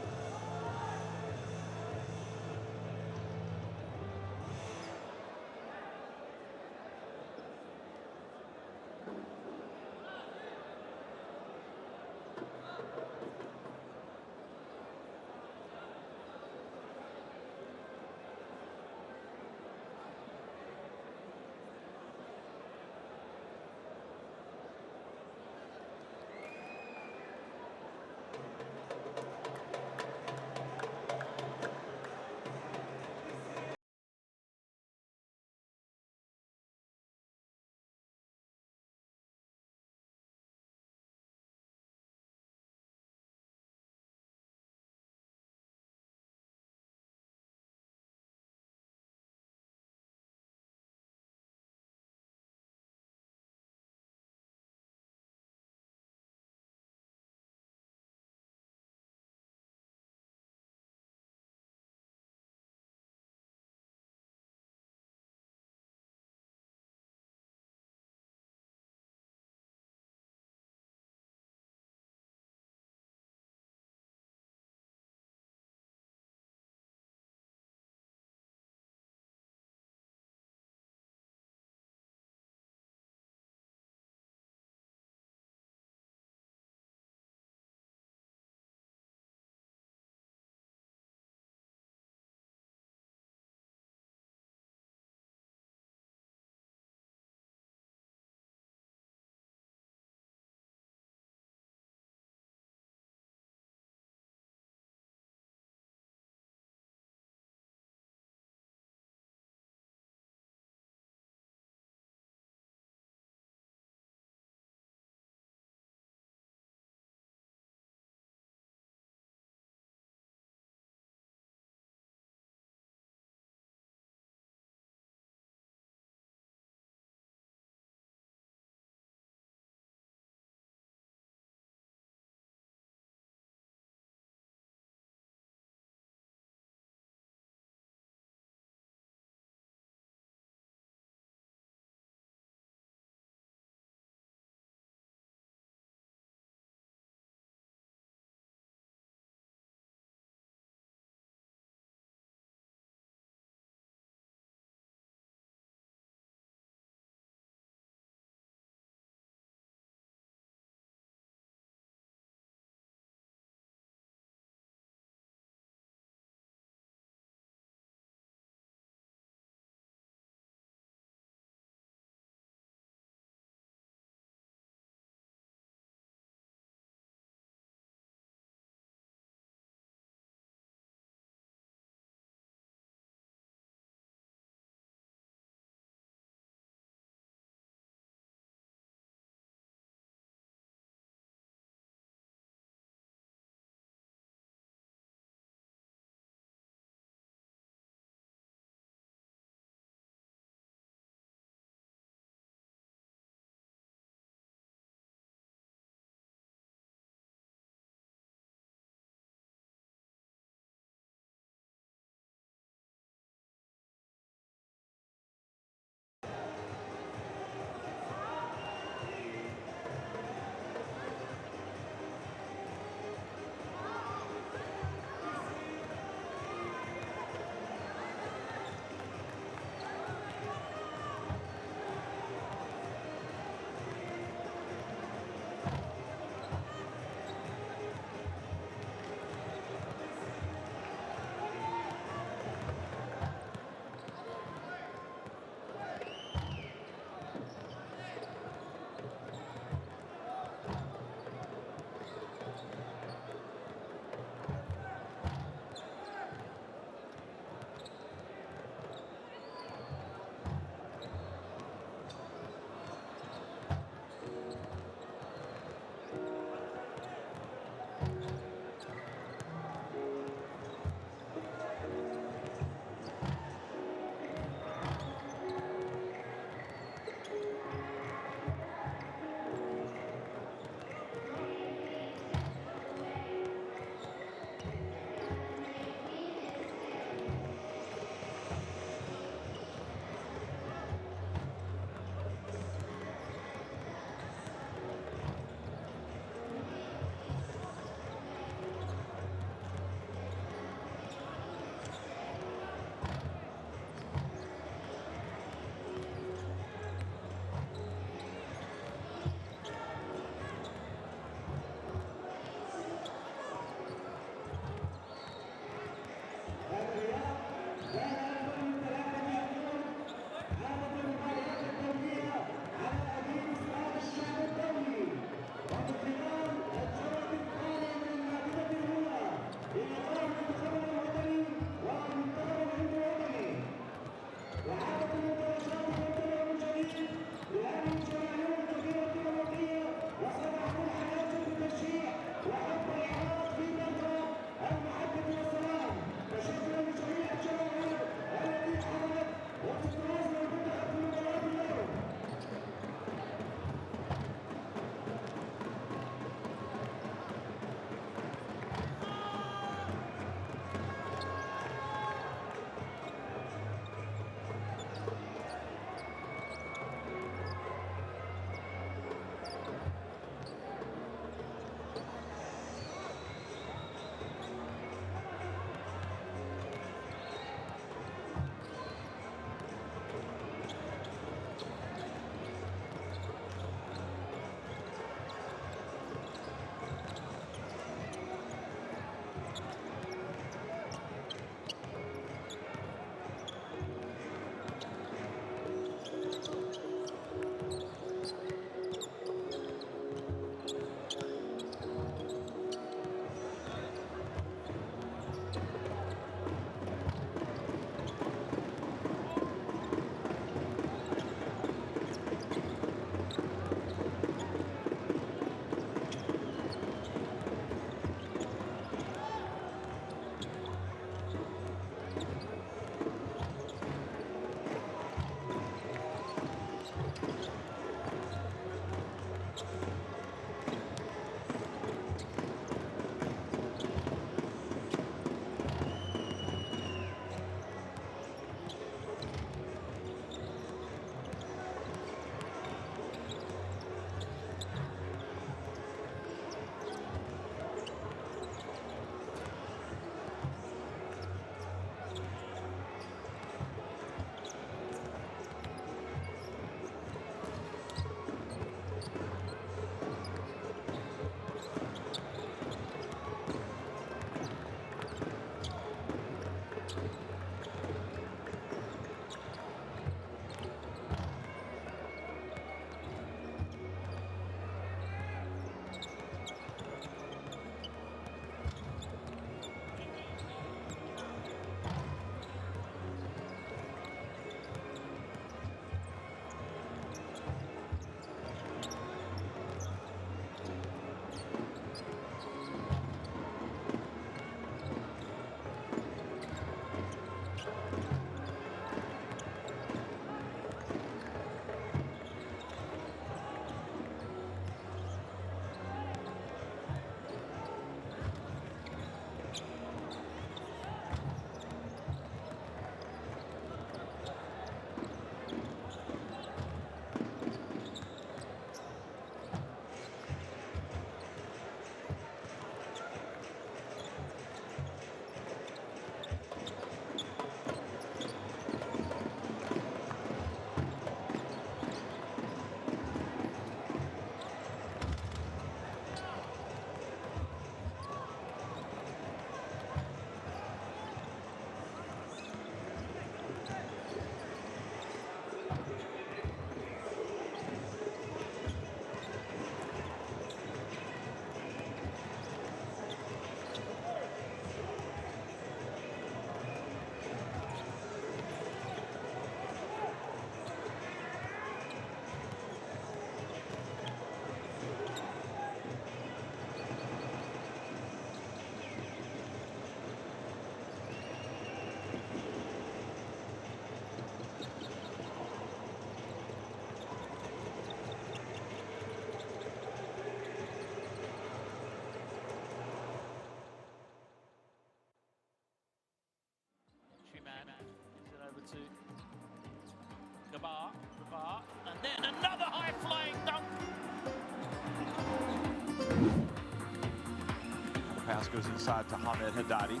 pass goes inside to Hamed Haddadi.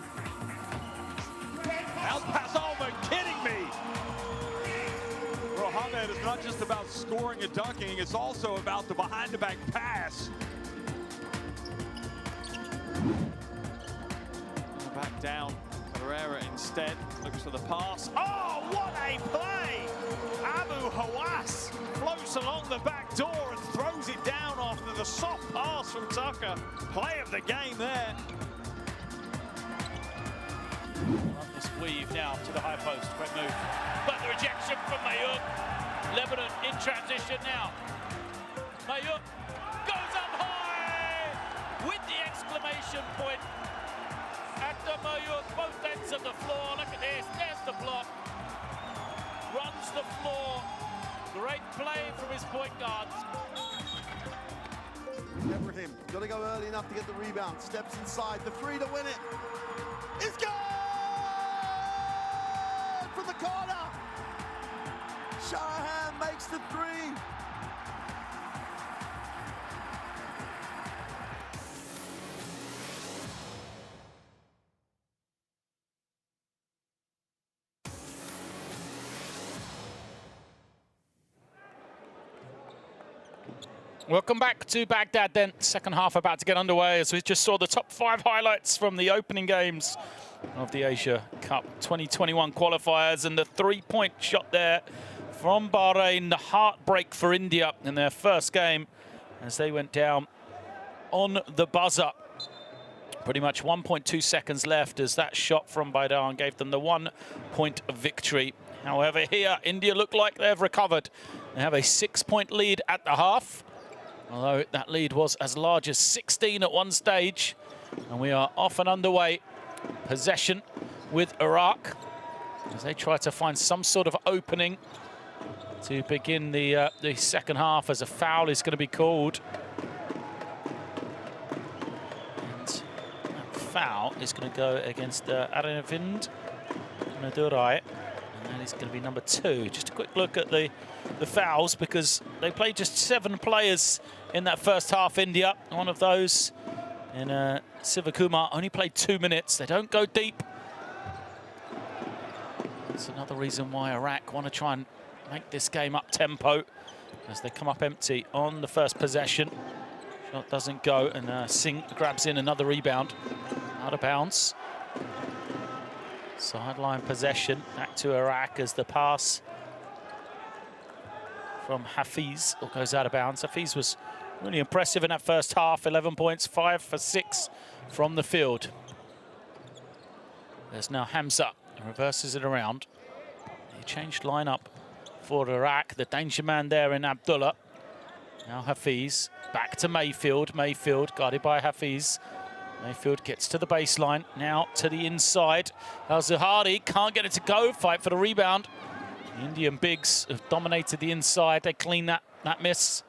Out pass, oh my, kidding me! Well, Hamed is not just about scoring and dunking, it's also about the behind-the-back pass. Back down, Herrera instead looks for the pass. Oh, what a play! Abu Hawass floats along the back door and throws it down after the soft pass from Tucker. Play of the game there. This weave now to the high post, quick move. But the rejection from Mayouk. Lebanon in transition now. Mayouk goes up high with the exclamation point. After Mayouk, both ends of the floor. Look at this, there's the block. Runs the floor. Great play from his point guards. Never him. Got to go early enough to get the rebound. Steps inside. The three to win it. It's good! From the corner. Shanahan makes the three. Welcome back to Baghdad then. Second half about to get underway as we just saw the top 5 highlights from the opening games of the Asia Cup 2021 qualifiers, and the three-point shot there from Bahrain, the heartbreak for India in their first game as they went down on the buzzer. Pretty much 1.2 seconds left as that shot from Baidan gave them the 1-point victory. However, here India look like they've recovered. They have a 6-point lead at the half, although that lead was as large as 16 at one stage. And we are off and underway. Possession with Iraq as they try to find some sort of opening to begin the second half, as a foul is going to be called. And that foul is going to go against Aravind Nadurai. And that is going to be number 2. Just a quick look at the fouls, because they played just 7 players in that first half, India. One of those in Sivakumar only played 2 minutes. They don't go deep. That's another reason why Iraq want to try and make this game up tempo, as they come up empty on the first possession. Shot doesn't go, and Singh grabs in another rebound. Out of bounds. Sideline possession back to Iraq as the pass from Hafiz goes out of bounds. Hafiz was really impressive in that first half. 11 points, 5 for 6 from the field. There's now Hamza, who reverses it around. He changed lineup for Iraq. The danger man there in Abdullah. Now Hafiz back to Mayfield. Mayfield guarded by Hafiz. Mayfield gets to the baseline, now to the inside. Al-Zuhari can't get it to go, fight for the rebound. The Indian bigs have dominated the inside. They clean that miss.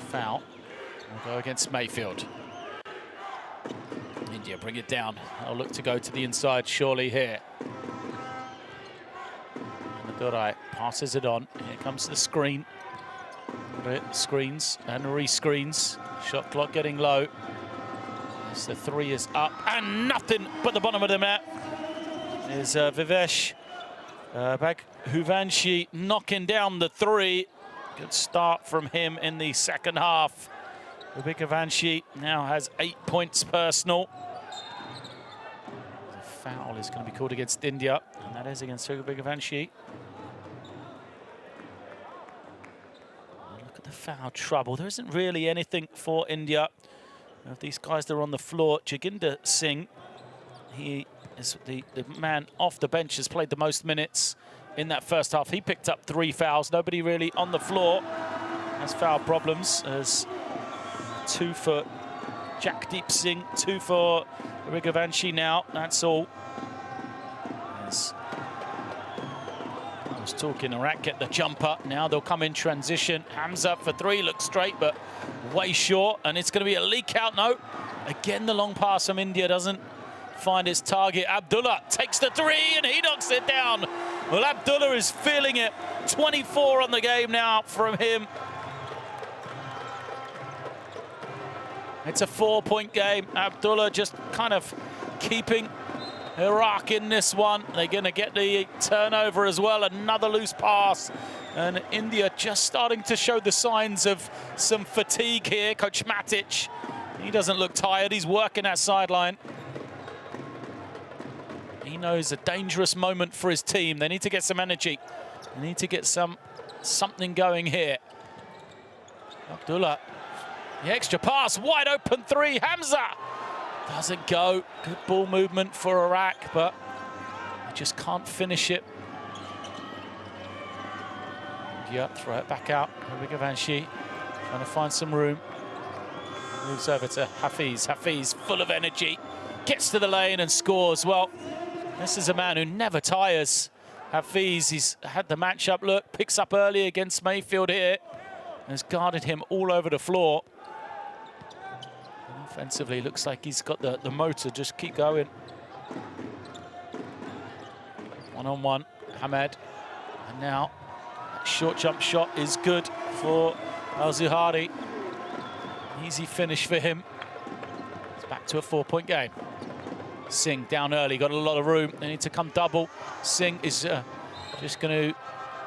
Foul will go against Mayfield. India bring it down. They'll look to go to the inside surely here. Nadurai passes it on. Here comes the screen. Screens and re-screens. Shot clock getting low. As the 3 is up and nothing but the bottom of the mat is Vivesh Baghuvanshi knocking down the 3. Good start from him in the second half. Baghuvanshi now has 8 points personal. The foul is going to be called against India, and that is against Baghuvanshi. Look at the foul trouble. There isn't really anything for India. Of these guys that are on the floor, Jaginder Singh, he is the man off the bench, has played the most minutes in that first half. He picked up 3 fouls. Nobody really on the floor has foul problems. As 2 for Jagdeep Singh, 2 for Baghuvanshi now. That's all. As I was talking, Iraq get the jumper. Now they'll come in transition. Hamza for 3, looks straight, but way short, and it's going to be a leak out. No, again the long pass from India doesn't find its target. Abdullah takes the 3 and he knocks it down. Well, Abdullah is feeling it. 24 on the game now from him. It's a 4-point game. Abdullah just kind of keeping Iraq in this one. They're going to get the turnover as well. Another loose pass. And India just starting to show the signs of some fatigue here. Coach Matic, he doesn't look tired. He's working that sideline. He knows a dangerous moment for his team. They need to get some energy. They need to get something going here. Abdullah, the extra pass, wide open three. Hamza doesn't go. Good ball movement for Iraq, but they just can't finish it. India throw it back out. Vanshi trying to find some room. Moves over to Hafiz. Hafiz, full of energy, gets to the lane and scores. Well, this is a man who never tires. Hafiz, he's had the matchup look, picks up early against Mayfield here, and has guarded him all over the floor. And offensively, looks like he's got the motor, just keep going. One-on-one, Hamed. And now, that short jump shot is good for Al-Zuhari. Easy finish for him. It's back to a 4-point game. Singh down early, got a lot of room. They need to come double. Singh is just going to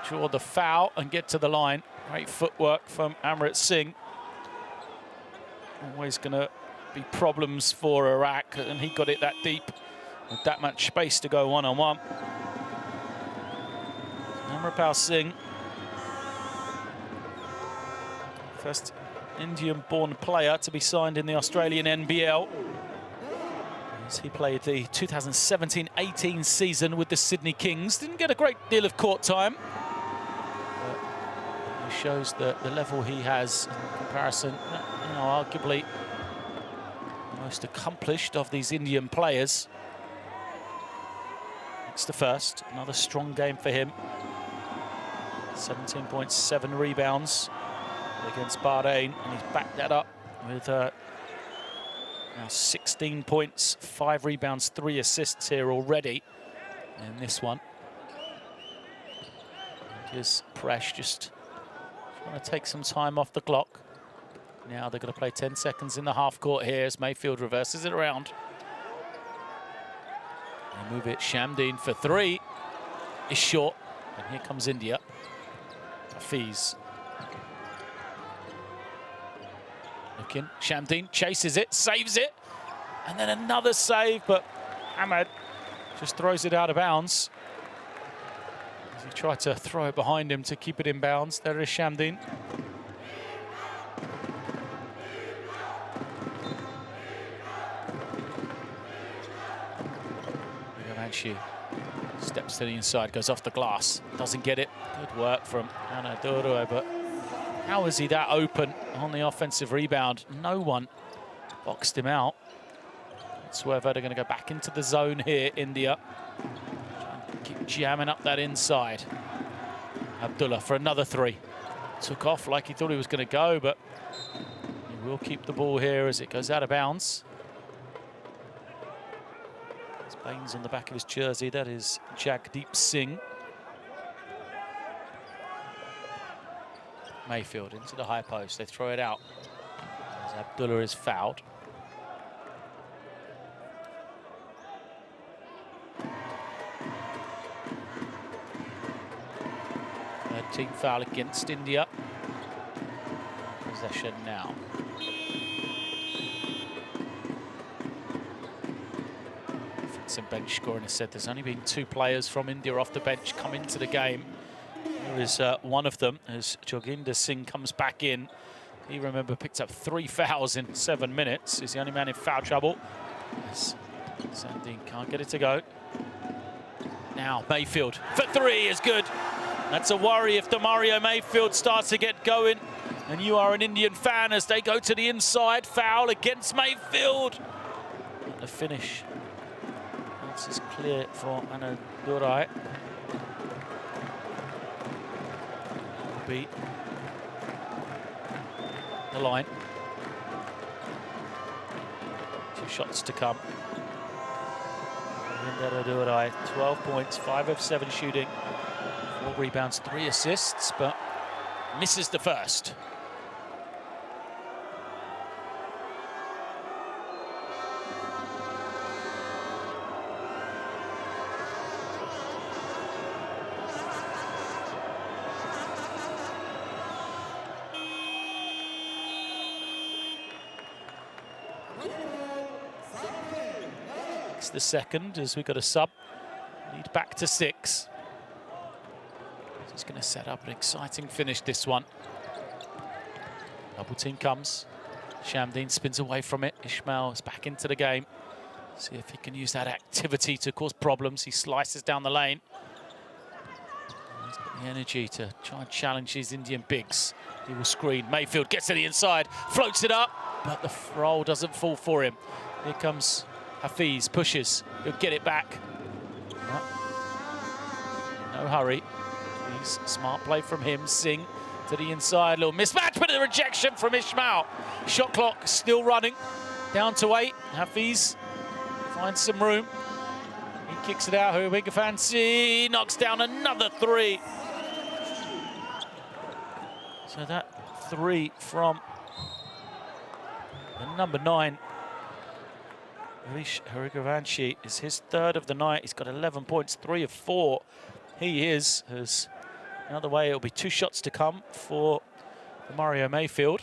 draw the foul and get to the line. Great footwork from Amrit Singh. Always going to be problems for Iraq, and he got it that deep with that much space to go one-on-one. Amrapal Singh, first Indian-born player to be signed in the Australian NBL. He played the 2017-18 season with the Sydney Kings. Didn't get a great deal of court time, but he shows the level he has in comparison. You know, arguably the most accomplished of these Indian players. Next to first, another strong game for him. 17.7 rebounds against Bahrain, and he's backed that up with now 16 points, 5 rebounds, 3 assists here already in this one. Here's Presh just trying to take some time off the clock. Now they're going to play 10 seconds in the half court here as Mayfield reverses it around. They move it, Shamdeen for 3 is short, and here comes India. Hafiz. Looking, Shamdeen chases it, saves it, and then another save, but Ahmed just throws it out of bounds. As he tried to throw it behind him to keep it in bounds. There is Shamdeen. Manshi steps to the inside, goes off the glass, doesn't get it. Good work from Anadoro, but how is he that open on the offensive rebound? No one boxed him out. Whatsoever, they're going to go back into the zone here, India. Keep jamming up that inside. Abdullah for another 3. Took off like he thought he was going to go, but he will keep the ball here as it goes out of bounds. There's Baines on the back of his jersey. That is Jagdeep Singh. Mayfield into the high post. They throw it out as Abdullah is fouled. Third team foul against India. Possession now. Some bench scoring has said there's only been 2 players from India off the bench come into the game. Here is one of them as Joginder Singh comes back in. He, remember, picked up 3 fouls in 7 minutes. He's the only man in foul trouble. Yes. Sandine can't get it to go. Now Mayfield for 3 is good. That's a worry if Demario Mayfield starts to get going. And you are an Indian fan as they go to the inside. Foul against Mayfield. At the finish. This is clear for Anadurai. Beat the line. 2 shots to come. Inderudurai, 12 points, 5 of 7 shooting, 4 rebounds, 3 assists, but misses the first. The second as we got a sub, lead back to 6. He's going to set up an exciting finish, this one. Double team comes. Shamdeen spins away from it. Ismail is back into the game. See if he can use that activity to cause problems. He slices down the lane. He's got the energy to try and challenge these Indian bigs. He will screen. Mayfield gets to the inside, floats it up, but the roll doesn't fall for him. Here comes Hafiz, pushes, he'll get it back. No hurry. He's smart play from him. Singh to the inside, little mismatch, but a rejection from Ismail. Shot clock still running, down to 8. Hafiz finds some room. He kicks it out, Huiga Fancy, knocks down another 3. So that 3 from the number 9. Harish Harigavanshi is his 3rd of the night. He's got 11 points, 3 of 4. He is, as another way, it'll be 2 shots to come for Mario Mayfield.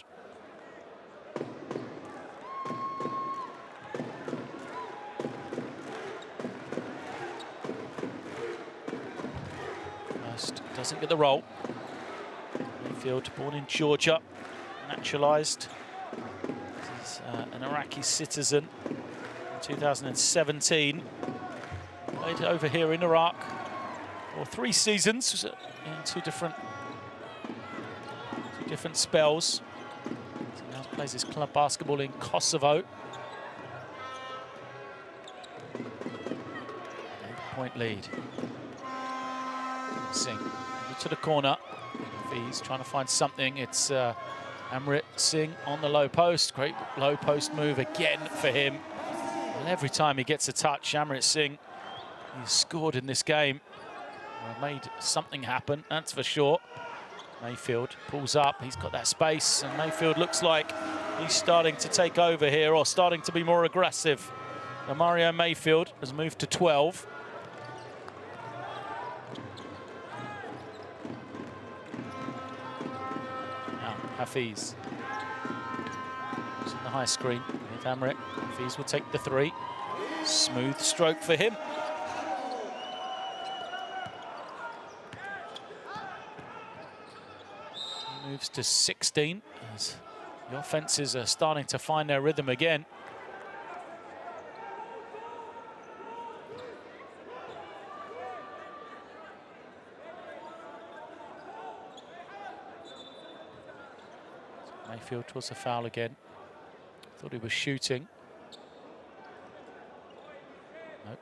First doesn't get the roll. Mayfield, born in Georgia, naturalized. He's an Iraqi citizen. 2017, played over here in Iraq for 3 seasons in two different spells. He now plays his club basketball in Kosovo. 8-point lead. Singh to the corner. He's trying to find something. It's Amrit Singh on the low post. Great low post move again for him. And every time he gets a touch, Amrit Singh, he's scored in this game. Made something happen, that's for sure. Mayfield pulls up, he's got that space, and Mayfield looks like he's starting to take over here, or starting to be more aggressive. Now Mario Mayfield has moved to 12. Now Hafiz. He's in the high screen with Amrit. Hafiz will take the 3. Smooth stroke for him. Moves to 16 as the offenses are starting to find their rhythm again. Mayfield draws a foul again. Thought he was shooting. Nope.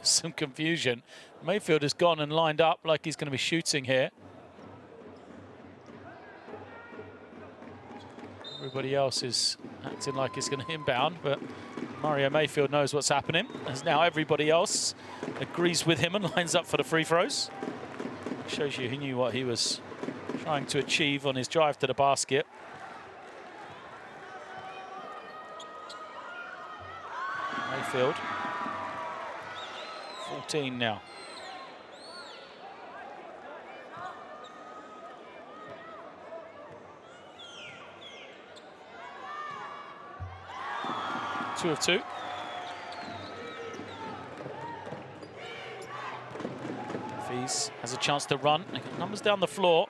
Some confusion. Mayfield has gone and lined up like he's going to be shooting here. Everybody else is acting like he's going to inbound, but Mario Mayfield knows what's happening, as now everybody else agrees with him and lines up for the free throws. Shows you he knew what he was trying to achieve on his drive to the basket. Mayfield, 14 now. Two of 2. Hafiz has a chance to run. They got numbers down the floor.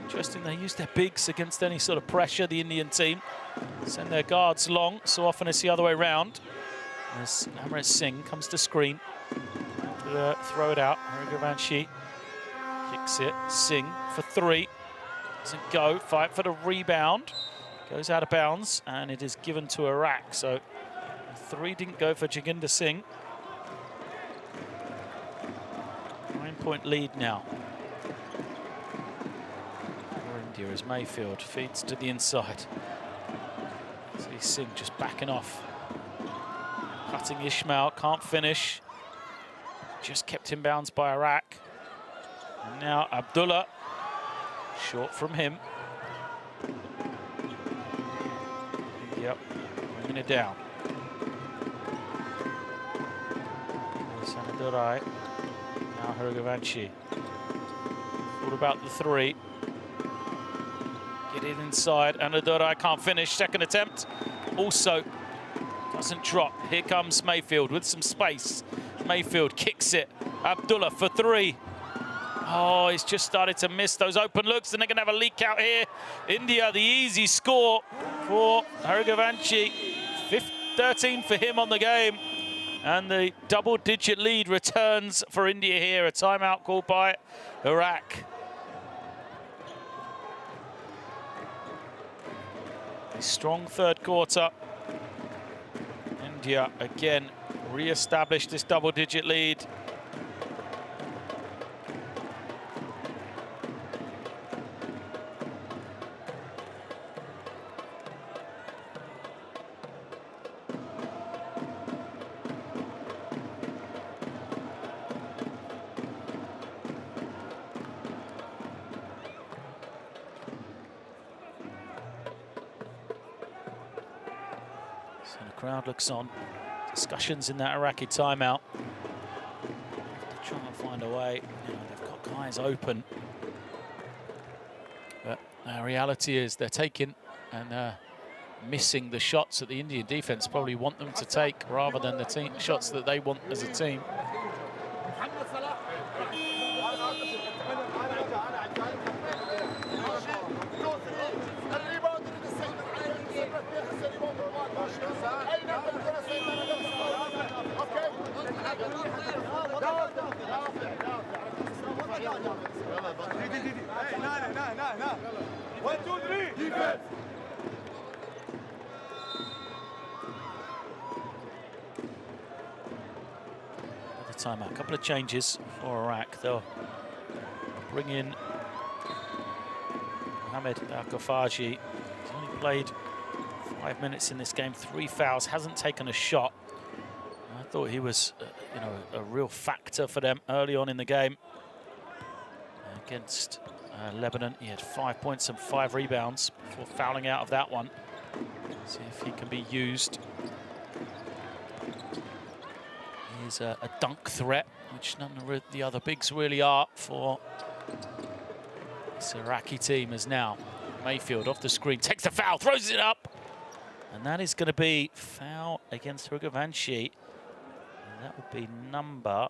Interesting, they use their bigs against any sort of pressure, the Indian team. Send their guards long, so often it's the other way around. As Amrit Singh comes to screen. Throw it out. Harigavanshi kicks it. Singh for 3. Doesn't go. Fight for the rebound. Goes out of bounds, and it is given to Iraq. So 3 didn't go for Jaginder Singh. 9-point lead now for India as Mayfield feeds to the inside. See Singh just backing off Cutting Ismail, can't finish. Just kept in bounds by Iraq. And now Abdullah, short from him. Yep, bringing it down. Sanadurai, now Hrugavanchi. What about the three? Get it inside, Anadurai can't finish, second attempt. Also, doesn't drop. Here comes Mayfield with some space. Mayfield kicks it. Abdullah for three. Oh, he's just started to miss those open looks, and they're going to have a leak out here. India, the easy score for Hrugavanchi. 13 for him on the game. And the double-digit lead returns for India here. A timeout called by Iraq. A strong third quarter. India again re-established this double-digit lead. So the crowd looks on. Discussions in that Iraqi timeout. They're trying to find a way. You know, they've got guys open. But the reality is they're taking and missing the shots that the Indian defense probably want them to take rather than the shots that they want as a team. Timeout. A couple of changes for Iraq. They'll bring in Mohamed Al-Ghafaji. He's only played 5 minutes in this game, 3 fouls, hasn't taken a shot. I thought he was, you know, a real factor for them early on in the game. Against Lebanon, he had 5 points and 5 rebounds before fouling out of that one. See if he can be used. He's a dunk threat, which none of the other bigs really are for this Iraqi team. As now Mayfield off the screen, takes the foul, throws it up. And that is going to be foul against Hrugavanchi. And that would be number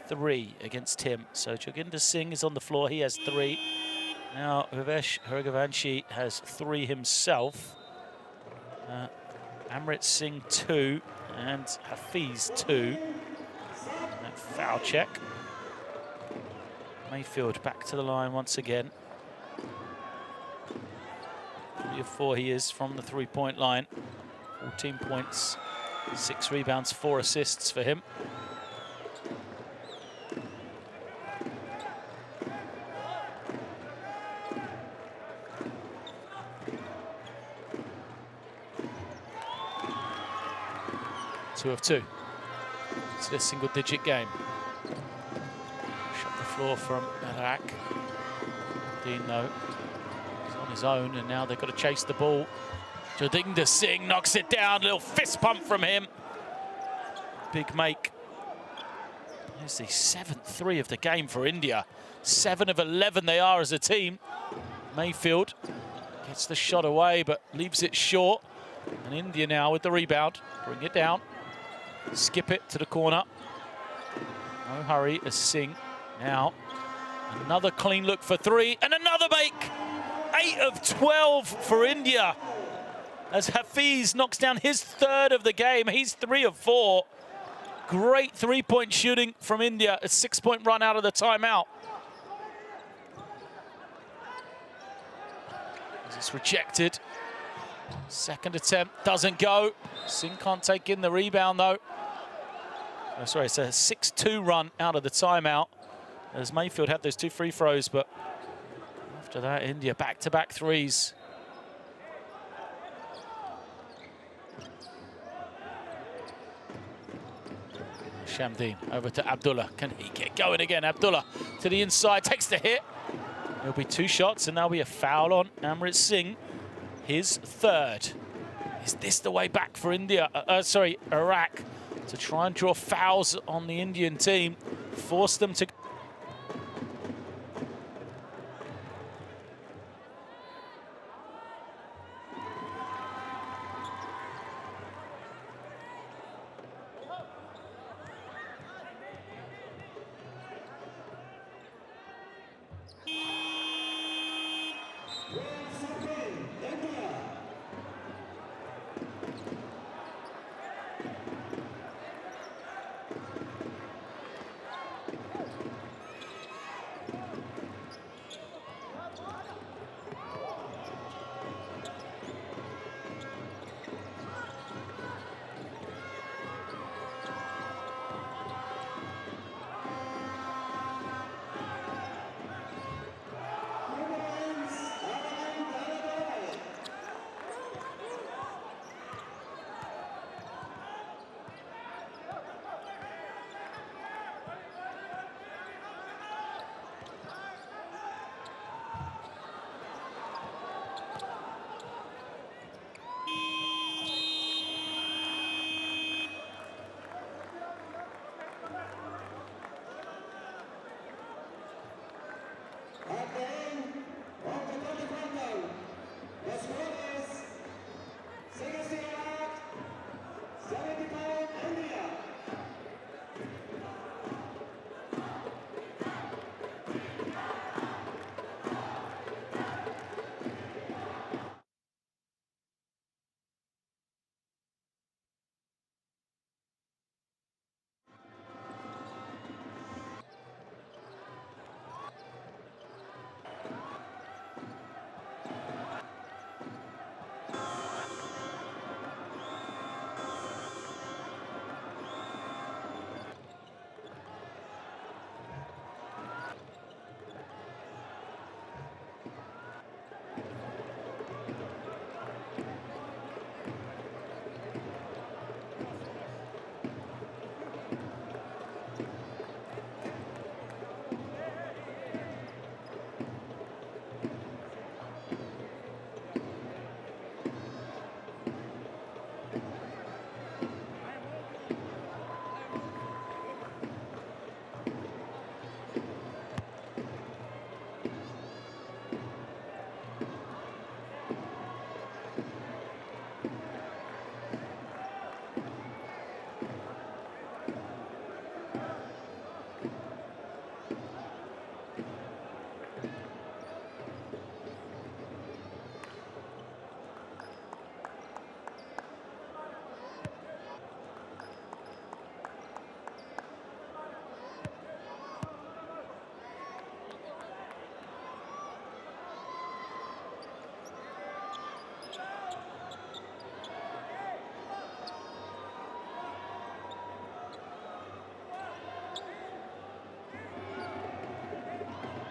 3 against him. So Joginder Singh is on the floor, he has 3. Now Vivesh Hrugavanchi has 3 himself. Amrit Singh 2. And Hafiz 2. And that foul check. Mayfield back to the line once again. 3 of 4 he is from the three-point line. 14 points, 6 rebounds, 4 assists for him. Two of 2. It's a single-digit game. Shot the floor from Iraq. Dean, though, he's on his own, and now they've got to chase the ball. Joginder Singh knocks it down. Little fist pump from him. Big make. There's the 7th 3 of the game for India. 7 of 11 they are as a team. Mayfield gets the shot away, but leaves it short. And India now with the rebound. Bring it down. Skip it to the corner. No hurry as Singh now. Another clean look for 3 and another make. 8 of 12 for India. As Hafiz knocks down his 3rd of the game. He's 3 of 4. Great three-point shooting from India. A 6-point run out of the timeout. It's rejected. Second attempt doesn't go. Singh can't take in the rebound though. Oh, sorry, it's a 6-2 run out of the timeout as Mayfield had those 2 free throws, but after that, India back-to-back threes. Shamdeen over to Abdullah. Can he get going again? Abdullah to the inside, takes the hit. There'll be 2 shots, and there'll be a foul on Amrit Singh, his 3rd. Is this the way back for India? Iraq, to try and draw fouls on the Indian team, force them to.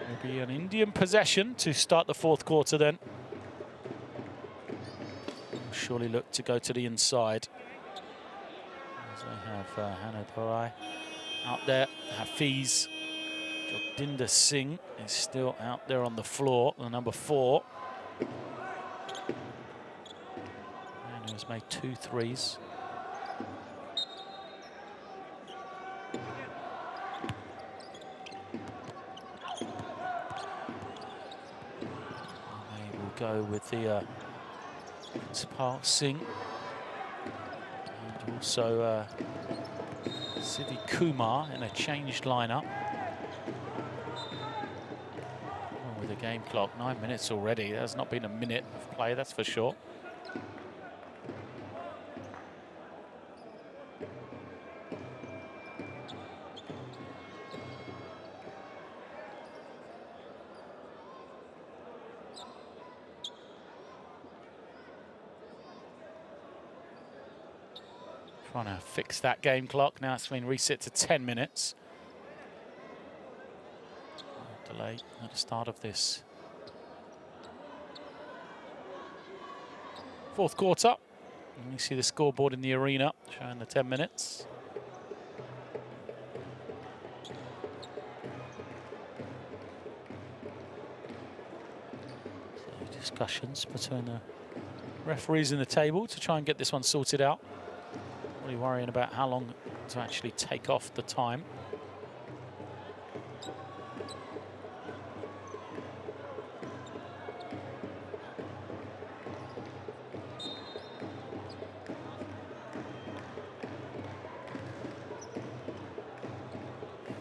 It'll be an Indian possession to start the 4th quarter then. Surely look to go to the inside. As they have Hanad out there. Hafiz. Jogdinder Singh is still out there on the floor, the number 4. And who's made 2 threes. Go with the Spark Singh and also Siddhi Kumar in a changed lineup. Oh, with the game clock, 9 minutes already. There's not been a minute of play, that's for sure. Trying to fix that game clock. Now it's been reset to 10 minutes. Delay at the start of this 4th quarter. And you see the scoreboard in the arena showing the 10 minutes. discussions between the referees in the table to try and get this one sorted out. Really worrying about how long to actually take off the time.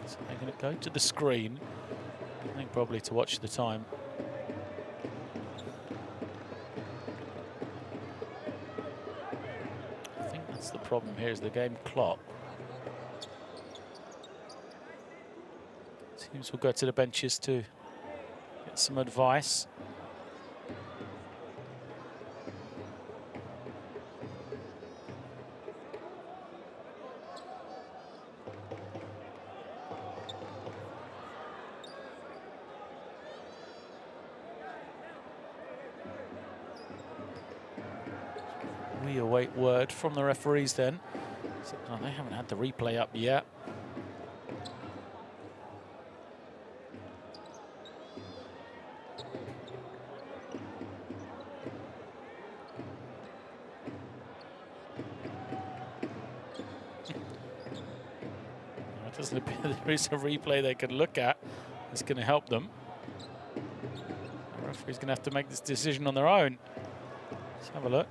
So they're going to go to the screen, I think probably to watch the time. The problem here is the game clock. Teams will go to the benches to get some advice. We await word from the referees then. So, no, they haven't had the replay up yet. It doesn't appear there is a replay they can look at. It's going to help them. The referee's going to have to make this decision on their own. Let's have a look.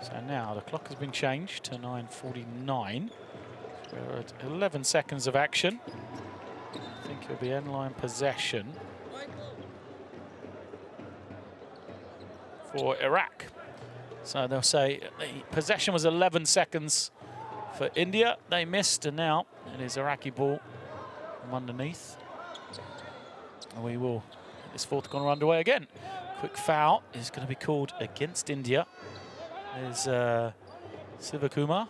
So now the clock has been changed to 9:49. We're at 11 seconds of action. I think it'll be end-line possession for Iraq. So they'll say the possession was 11 seconds for India. They missed, and now it is Iraqi ball from underneath. And we will get this fourth corner underway again. Quick foul is going to be called against India. There's Sivakumar.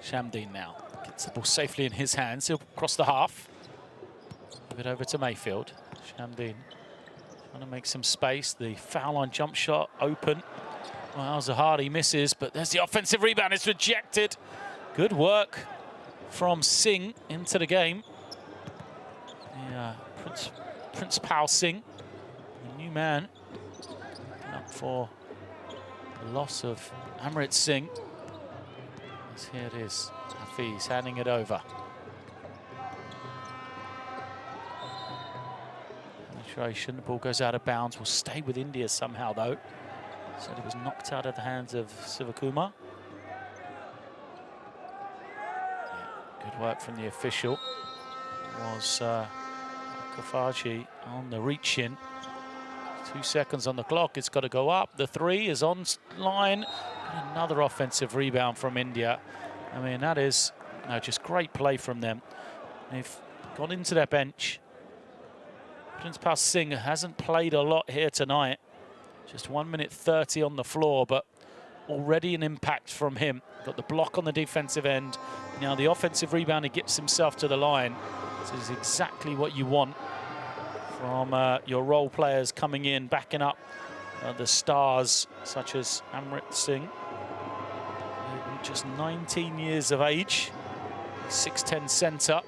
Shamdeen now gets the ball safely in his hands. He'll cross the half. Give it over to Mayfield. Shamdeen trying to make some space. The foul line jump shot open. Well, Zahari misses, but there's the offensive rebound. It's rejected. Good work from Singh into the game. Yeah, Prince Pal Singh, the new man, up for the loss of Amrit Singh. As here it is, Hafiz handing it over. Penetration, the ball goes out of bounds, will stay with India somehow though. So it was knocked out of the hands of Sivakumar. Good work from the official. It was Kafaji on the reach-in. 2 seconds on the clock. It's got to go up. The three is on line. And another offensive rebound from India. I mean, that is just great play from them. They've gone into their bench. Prince Pal Singh hasn't played a lot here tonight. Just 1 minute 30 on the floor, but already an impact from him. Got the block on the defensive end. Now the offensive rebound, he gets himself to the line. This is exactly what you want from your role players coming in, backing up the stars such as Amrit Singh. Just 19 years of age, 6'10" centre.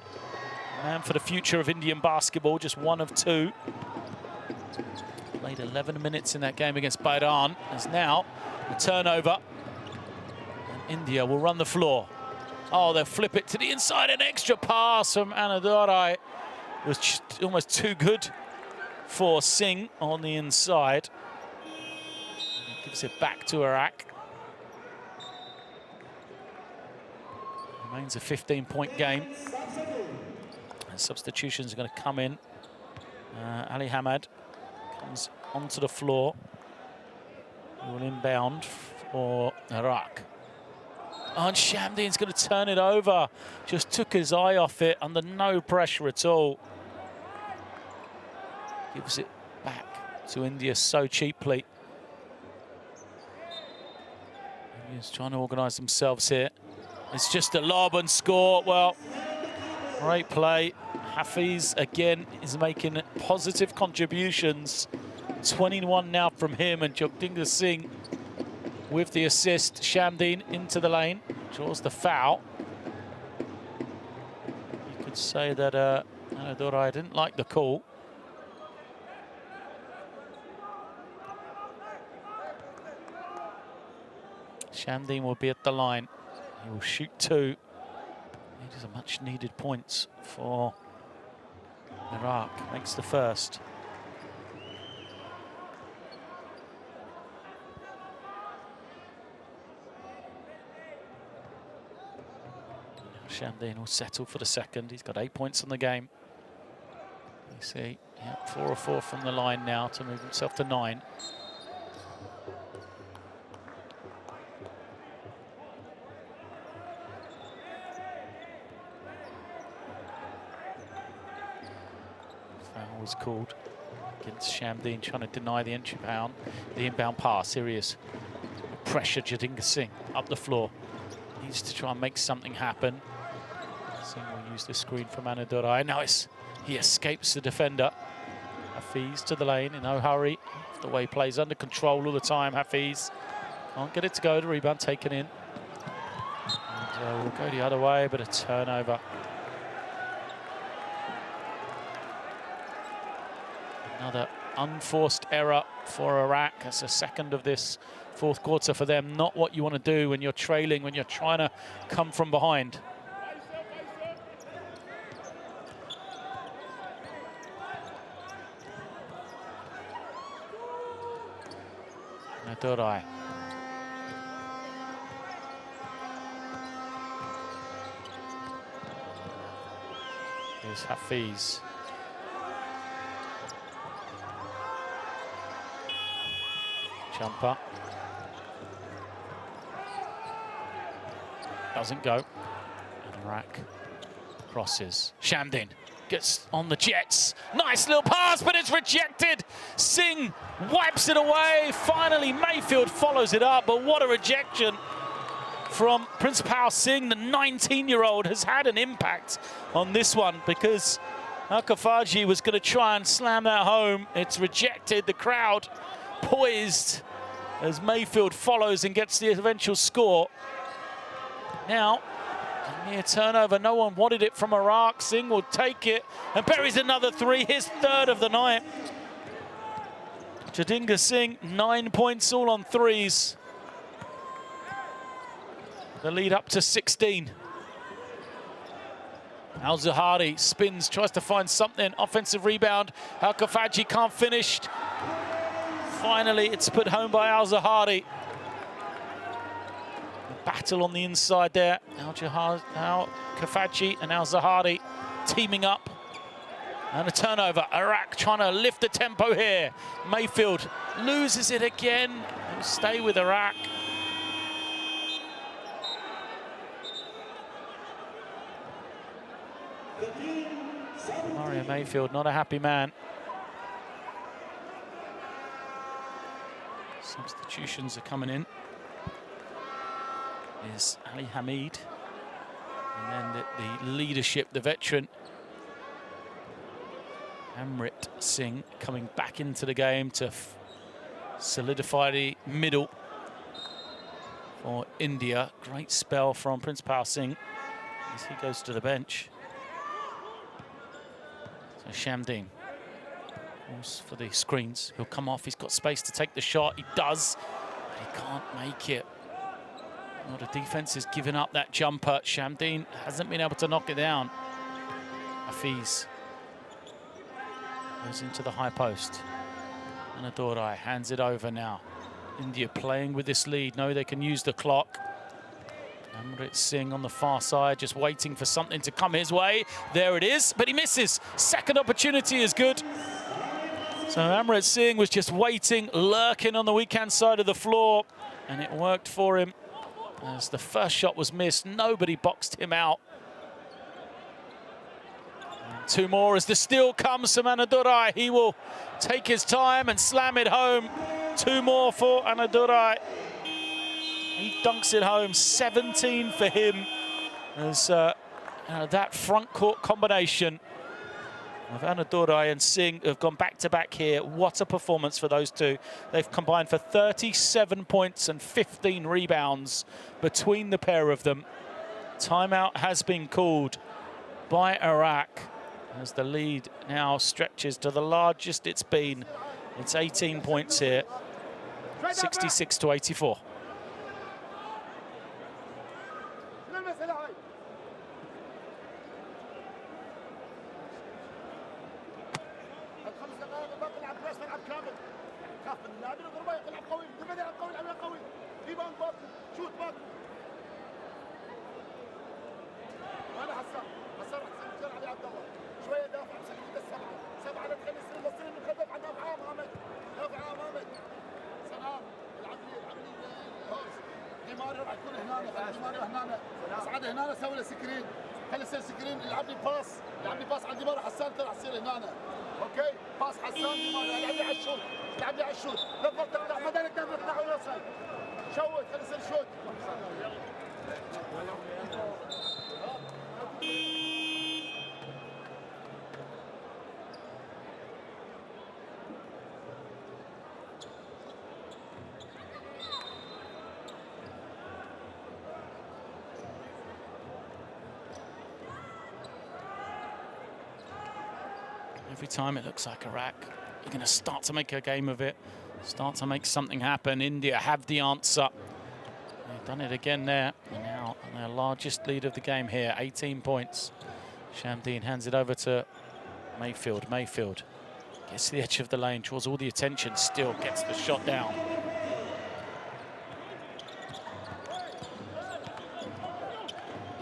Man for the future of Indian basketball, just one of two. Played 11 minutes in that game against Bairan. As now a turnover. And India will run the floor. Oh, they'll flip it to the inside. An extra pass from Anadurai. It was just almost too good for Singh on the inside. He gives it back to Iraq. Remains a 15-point game. And substitutions are going to come in. Ali Hamad comes onto the floor. He will inbound for Iraq. Oh, and Shamdeen's going to turn it over. Just took his eye off it under no pressure at all. gives it back to India so cheaply. India's trying to organise themselves here. It's just a lob and score. Well, great play. Hafiz again is making positive contributions. 21 now from him, and Jagdinger Singh with the assist. Shamdeen into the lane, draws the foul. You could say that Anadurai didn't like the call. Shamdeen will be at the line. He will shoot 2. It is a much needed points for Iraq. Makes the first. Shamdeen will settle for the second. He's got 8 points on the game. You see, yeah, 4 or 4 from the line now to move himself to 9. Foul was called against Shamdeen, trying to deny the entry pound, the inbound pass. Here he is. Pressure Jagdinger Singh up the floor. Needs to try and make something happen. Singh will use the screen from Anadurai. Now he escapes the defender. Hafiz to the lane in no hurry. The way he plays under control all the time. Hafiz can't get it to go. The rebound taken in. And we'll go the other way, but a turnover. Another unforced error for Iraq. That's the second of this fourth quarter for them. Not what you want to do when you're trailing, when you're trying to come from behind. Anadurai. Here's Hafiz. Jumper. Doesn't go. And Iraq crosses. Shamdeen gets on the jets. Nice little pass, but it's rejected. Singh wipes it away. Finally, Mayfield follows it up, but what a rejection from Principal Singh. The 19-year-old has had an impact on this one because Al-Kafaji was going to try and slam that home. It's rejected. The crowd poised as Mayfield follows and gets the eventual score. Now, a near turnover. No one wanted it from Iraq. Singh will take it and buries another 3, his third of the night. Jagdinger Singh, 9 points all on 3s. The lead up to 16. Al-Zahari spins, tries to find something. Offensive rebound. Al-Kafaji can't finish. Finally, it's put home by Al-Zahari. Battle on the inside there. Al-Kafaji and Al-Zahari teaming up. And a turnover. Iraq trying to lift the tempo here. Mayfield loses it again. He'll stay with Iraq. Mario Mayfield, not a happy man. Substitutions are coming in. Is Ali Hamid. And then the leadership, the veteran, Amrit Singh, coming back into the game to solidify the middle for India. Great spell from Principal Singh as he goes to the bench. So Shamdeen for the screens. He'll come off. He's got space to take the shot. He does, but he can't make it. Well, the defense has given up that jumper. Shamdeen hasn't been able to knock it down. Hafiz goes into the high post. Anadurai hands it over now. India playing with this lead. Know they can use the clock. Amrit Singh on the far side, just waiting for something to come his way. There it is, but he misses. Second opportunity is good. So Amrit Singh was just waiting, lurking on the weak-hand side of the floor, and it worked for him. As the first shot was missed, nobody boxed him out. And Two more as the steal comes from Anadurai. He will take his time and slam it home. Two more for Anadurai. He dunks it home, 17 for him. As that front court combination of Anadurai and Singh have gone back-to-back here. What a performance for those two. They've combined for 37 points and 15 rebounds between the pair of them. Timeout has been called by Iraq as the lead now stretches to the largest it's been. It's 18 points here, 66 to 84. اصعد هنا سوي له سكرين خلي يصير سكرين يلعب لي باس عندي مره حسان طلع تصير هنا اوكي باس حسان يلعب لي على الشوت لا تفضل تقطع ما دامك تقطع ويوصل شوت خلي يصير شوت. Every time it looks like Iraq, you're going to start to make a game of it, start to make something happen. India have the answer. They've done it again there. And now their largest lead of the game here, 18 points. Shamdeen hands it over to Mayfield. Mayfield gets to the edge of the lane, draws all the attention, still gets the shot down.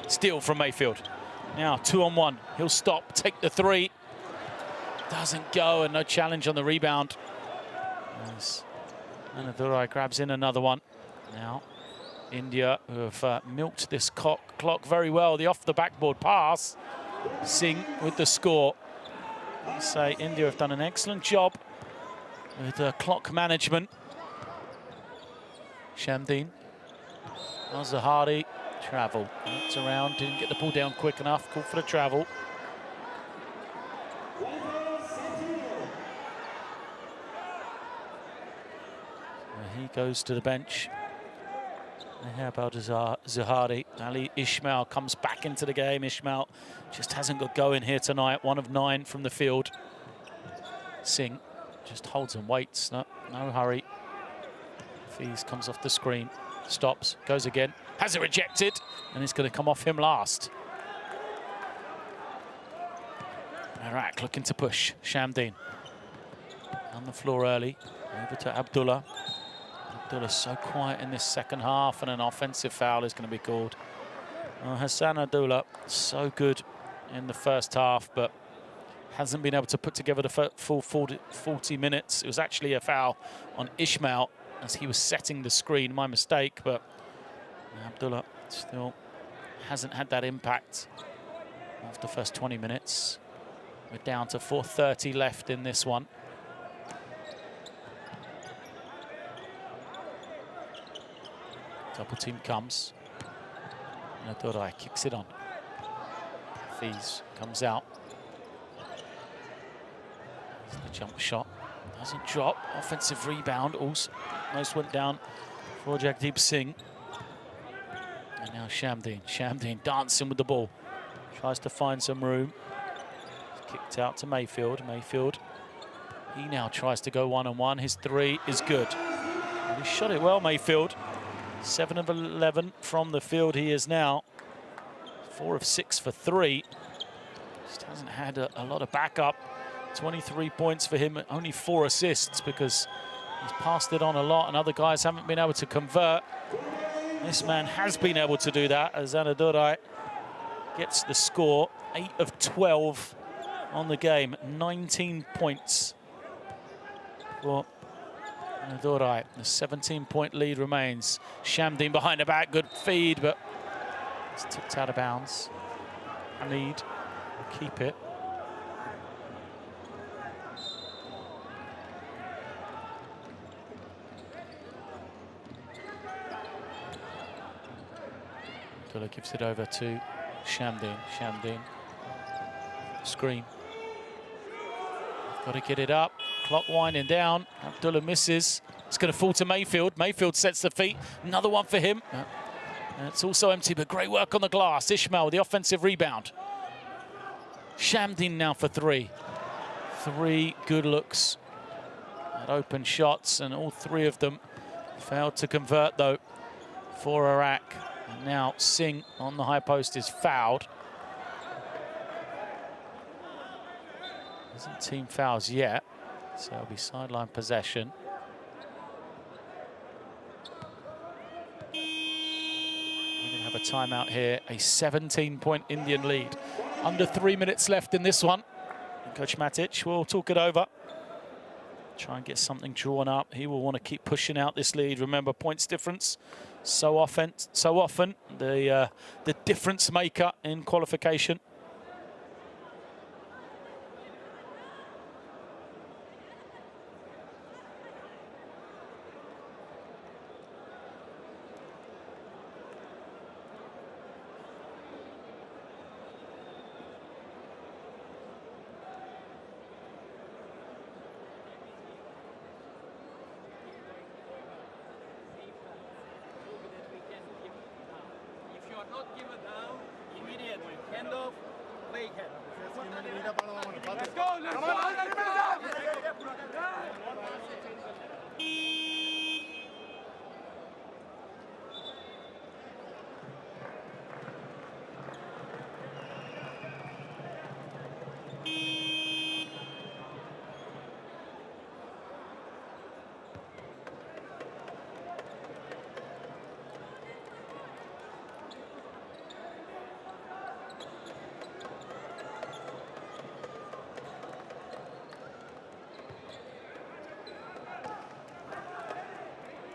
Steal from Mayfield. Now 2-on-1. He'll stop, take the three. Doesn't go, and no challenge on the rebound. As Anadurai grabs in another one. Now, India, who have milked this clock very well. The off-the-backboard pass. Singh with the score. I say India have done an excellent job with clock management. Shamdeen. Zahari. Travel. Looked around, didn't get the ball down quick enough. Called for the travel. He goes to the bench. How about Zahari? Ali Ismail comes back into the game. Ismail just hasn't got going here tonight. 1 of 9 from the field. Singh just holds and waits. No hurry. Fees comes off the screen. Stops. Goes again. Has it rejected. And it's going to come off him last. Iraq looking to push. Shamdeen on the floor early. Over to Abdullah. Abdullah's so quiet in this second half, and an offensive foul is going to be called. Hassan Abdullah, so good in the first half, but hasn't been able to put together the full 40 minutes. It was actually a foul on Ismail as he was setting the screen. My mistake, but Abdullah still hasn't had that impact after the first 20 minutes. We're down to 4:30 left in this one. Double team comes. Anadurai kicks it on. Fees comes out. The jump shot doesn't drop. Offensive rebound also almost went down for Jagdeep Singh. And now Shamdeen. Shamdeen dancing with the ball. Tries to find some room. Kicked out to Mayfield. Mayfield. He now tries to go 1-on-1. His three is good. And he shot it well, Mayfield. 7 of 11 from the field he is now. 4 of 6 for 3. Just hasn't had a lot of backup. 23 points for him, only 4 assists because he's passed it on a lot and other guys haven't been able to convert. This man has been able to do that as Anadurai gets the score. 8 of 12 on the game, 19 points for Anadurai. The 17-point lead remains. Shamdeen behind the back, good feed, but it's tipped out of bounds. Hamid will keep it. Abdullah gives it over to Shamdeen. Shamdeen, screen. Got to get it up. Clock winding down. Abdullah misses. It's going to fall to Mayfield. Mayfield sets the feet. Another one for him. And it's also empty, but great work on the glass. Ismail, the offensive rebound. Shamdeen now for three. 3 good looks at open shots, and all 3 of them failed to convert, though, for Iraq. And now Singh on the high post is fouled. Isn't team fouls yet, so it'll be sideline possession. We're going to have a timeout here. A 17-point Indian lead. Under 3 minutes left in this one. And Coach Matic will talk it over. Try and get something drawn up. He will want to keep pushing out this lead. Remember, points difference so often the difference maker in qualification.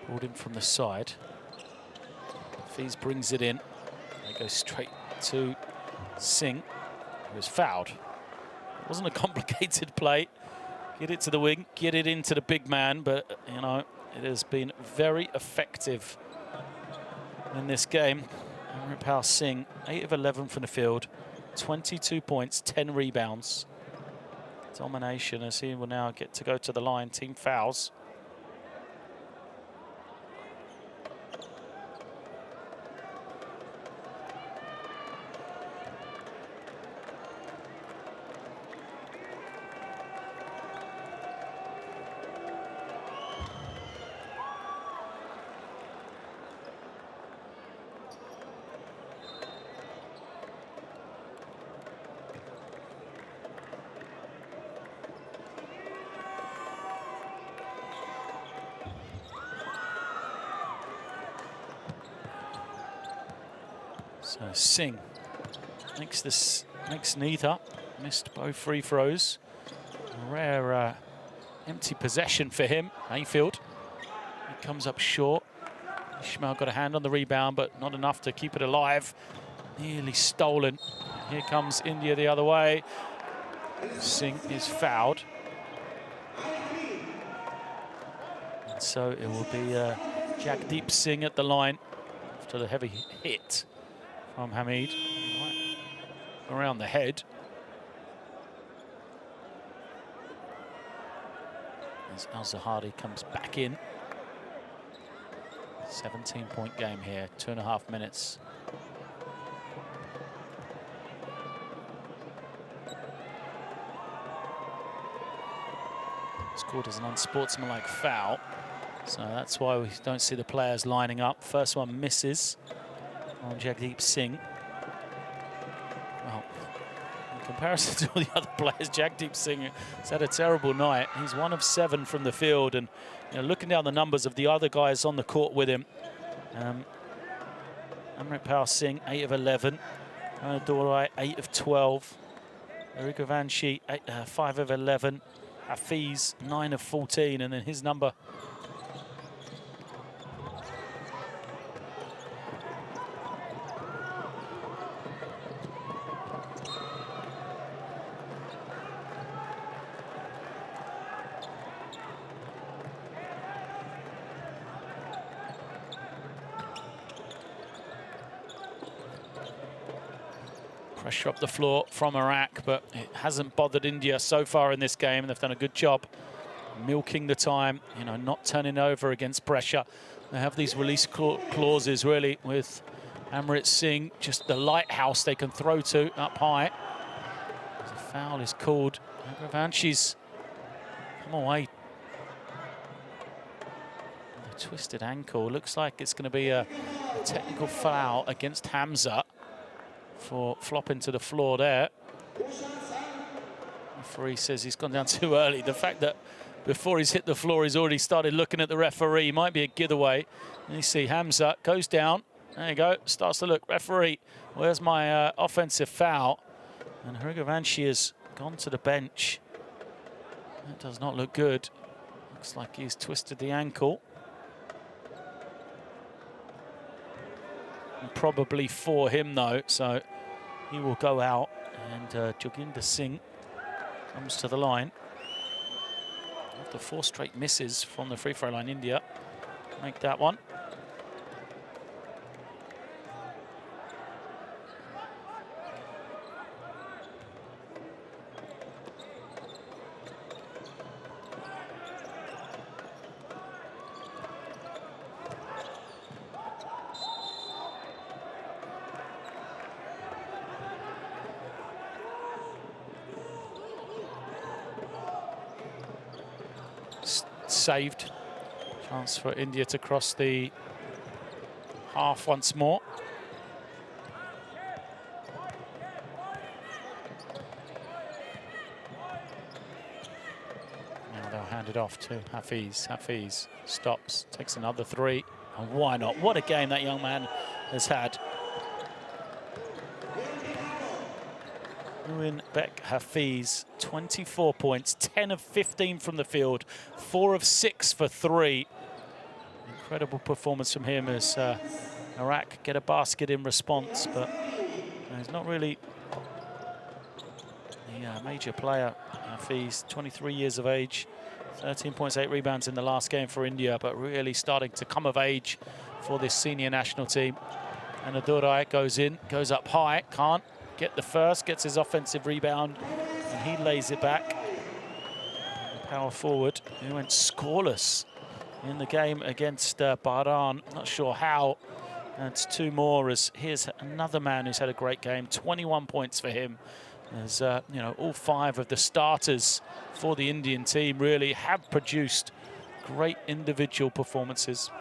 Pulled in from the side. Fees brings it in. They go straight to Singh, who was fouled. It wasn't a complicated play. Get it to the wing, get it into the big man, but, you know, it has been very effective in this game. Amritpal Singh, 8 of 11 from the field, 22 points, 10 rebounds. Domination as he will now get to go to the line. Team fouls. So Singh makes neither. Missed both free throws. Rare empty possession for him. Mayfield. He comes up short. Ismail got a hand on the rebound, but not enough to keep it alive. Nearly stolen. Here comes India the other way. Singh is fouled. And so it will be Jagdeep Singh at the line after the heavy hit from Hamid. Right around the head. As Al-Zahari comes back in. 17-point game here, 2.5 minutes. Scored as an unsportsmanlike foul. So that's why we don't see the players lining up. First one misses on Jagdeep Singh. Well, in comparison to all the other players, Jagdeep Singh has had a terrible night. He's 1 of 7 from the field, and you know, looking down the numbers of the other guys on the court with him, Amritpal Singh, 8 of 11. Dorai, 8 of 12. Raghuvanshi, 5 of 11. Hafiz, 9 of 14, and then his number. Pressure up the floor from Iraq, but it hasn't bothered India so far in this game. They've done a good job milking the time, you know, not turning over against pressure. They have these release clauses, really, with Amrit Singh, just the lighthouse they can throw to up high. The foul is called. Agravanchi's come away. A twisted ankle. Looks like it's going to be a technical foul against Hamza for flopping to the floor there. Referee says he's gone down too early. The fact that before he's hit the floor, he's already started looking at the referee might be a giveaway. And you see Hamza goes down. There you go. Starts to look. Referee, where's my offensive foul? And Hrigavanshi has gone to the bench. That does not look good. Looks like he's twisted the ankle. And probably for him, though. So he will go out. And Joginder Singh comes to the line. After 4 straight misses from the free throw line, India make that one. Saved. Chance for India to cross the half once more. Now they'll hand it off to Hafiz. Hafiz stops, takes another 3. And why not? What a game that young man has had. Bek Hafiz, 24 points, 10 of 15 from the field, 4 of 6 for 3. Incredible performance from him as Iraq get a basket in response, but he's not really a major player. Hafiz, 23 years of age, 13 points, 8 rebounds in the last game for India, but really starting to come of age for this senior national team. And Adurai goes in, goes up high, can't get the first, gets his offensive rebound, and he lays it back. Power forward, who went scoreless in the game against Bahrain. Not sure how. That's 2 more, as here's another man who's had a great game. 21 points for him. As you know, all 5 of the starters for the Indian team really have produced great individual performances.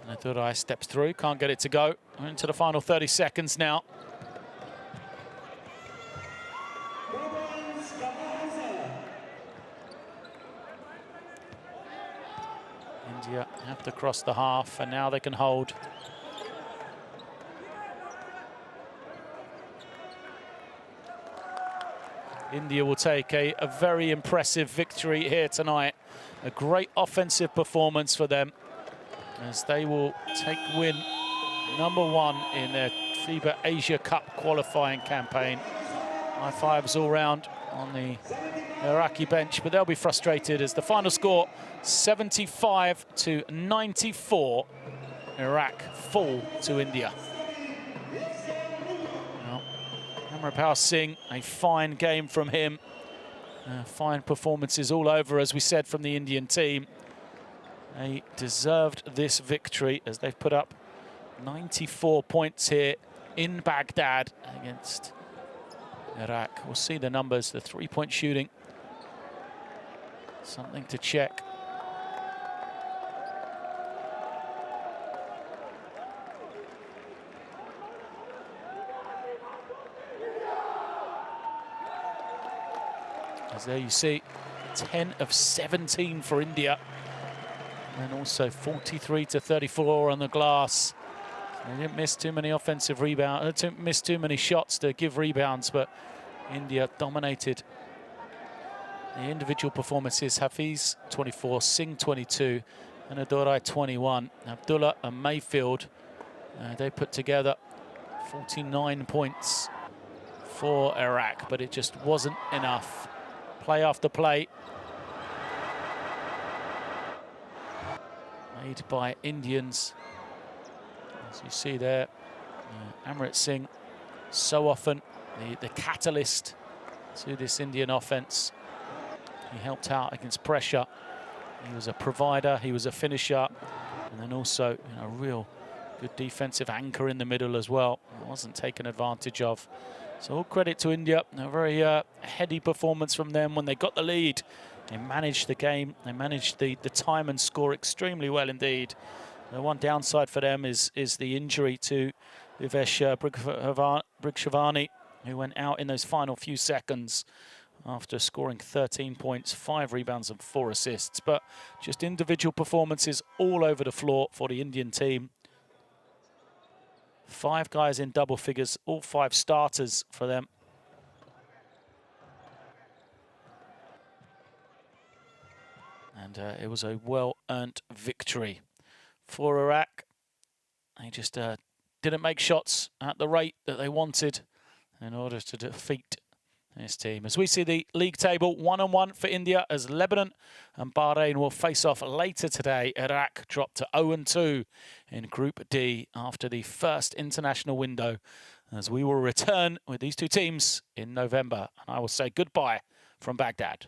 Adurai steps through, can't get it to go. We're into the final 30 seconds now. India have to cross the half, and now they can hold. India will take a very impressive victory here tonight. A great offensive performance for them, as they will take win #1 in their FIBA Asia Cup qualifying campaign. High fives all round on the Iraqi bench, but they'll be frustrated as the final score, 75-94. Iraq fall to India. Well, Amrit Singh, a fine game from him. Fine performances all over, as we said, from the Indian team. They deserved this victory as they've put up 94 points here in Baghdad against Iraq. We'll see the numbers, the 3-point shooting. Something to check. As there you see, 10 of 17 for India. And also 43-34 on the glass. They didn't miss too many offensive rebounds, didn't miss too many shots to give rebounds, but India dominated the individual performances. Hafiz 24, Singh 22, and Adurai 21. Abdullah and Mayfield, they put together 49 points for Iraq, but it just wasn't enough. Play after play made by Indians. As you see there, Amrit Singh, so often the catalyst to this Indian offense. He helped out against pressure. He was a provider, he was a finisher, and then also a real good defensive anchor in the middle as well. It wasn't taken advantage of. So all credit to India. A very heady performance from them when they got the lead. They managed the game, they managed the time and score extremely well indeed. The one downside for them is the injury to Uvesh Brigshavani, who went out in those final few seconds after scoring 13 points, 5 rebounds and 4 assists. But just individual performances all over the floor for the Indian team. 5 guys in double figures, all 5 starters for them. And it was a well-earned victory for Iraq. They just didn't make shots at the rate that they wanted in order to defeat this team. As we see the league table, 1-1 for India as Lebanon and Bahrain will face off later today. Iraq dropped to 0-2 in Group D after the first international window, as we will return with these 2 teams in November. And I will say goodbye from Baghdad.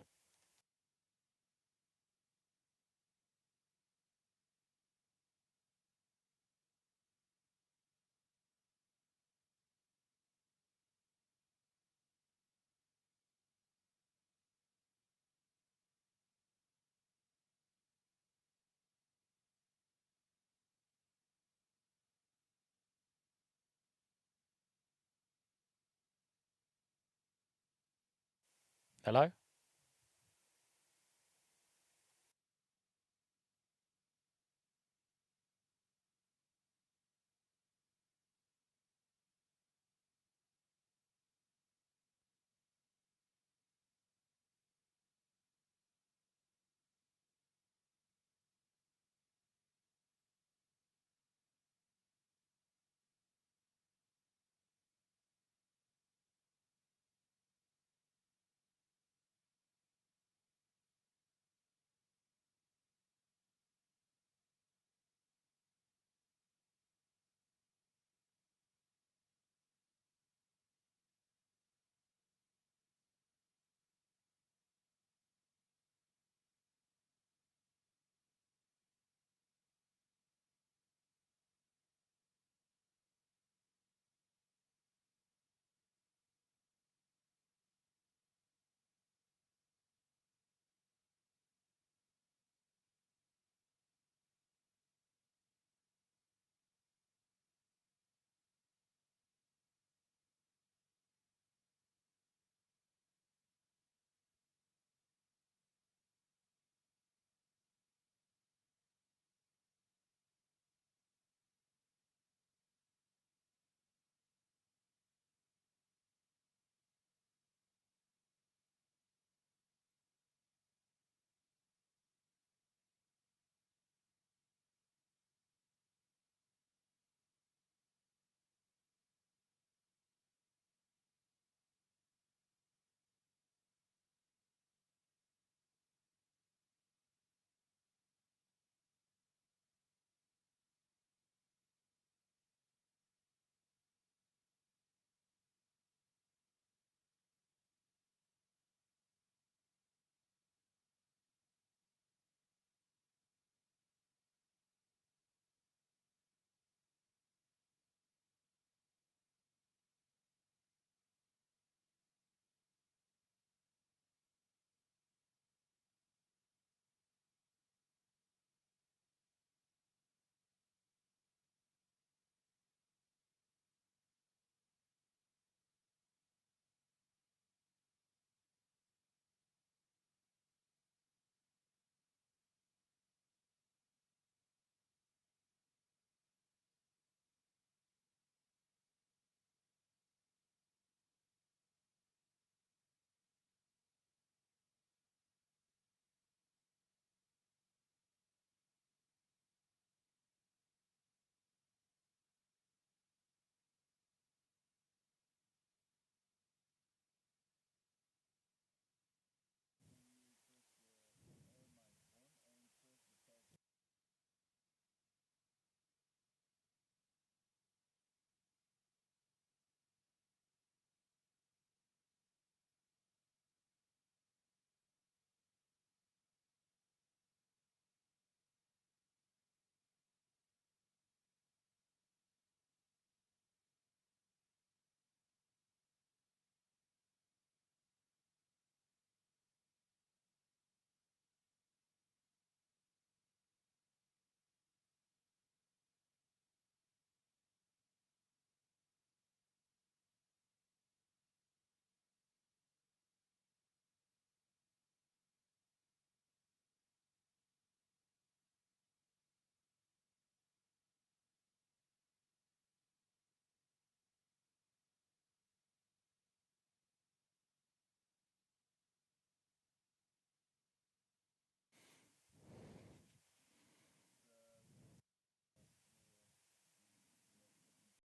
Hello?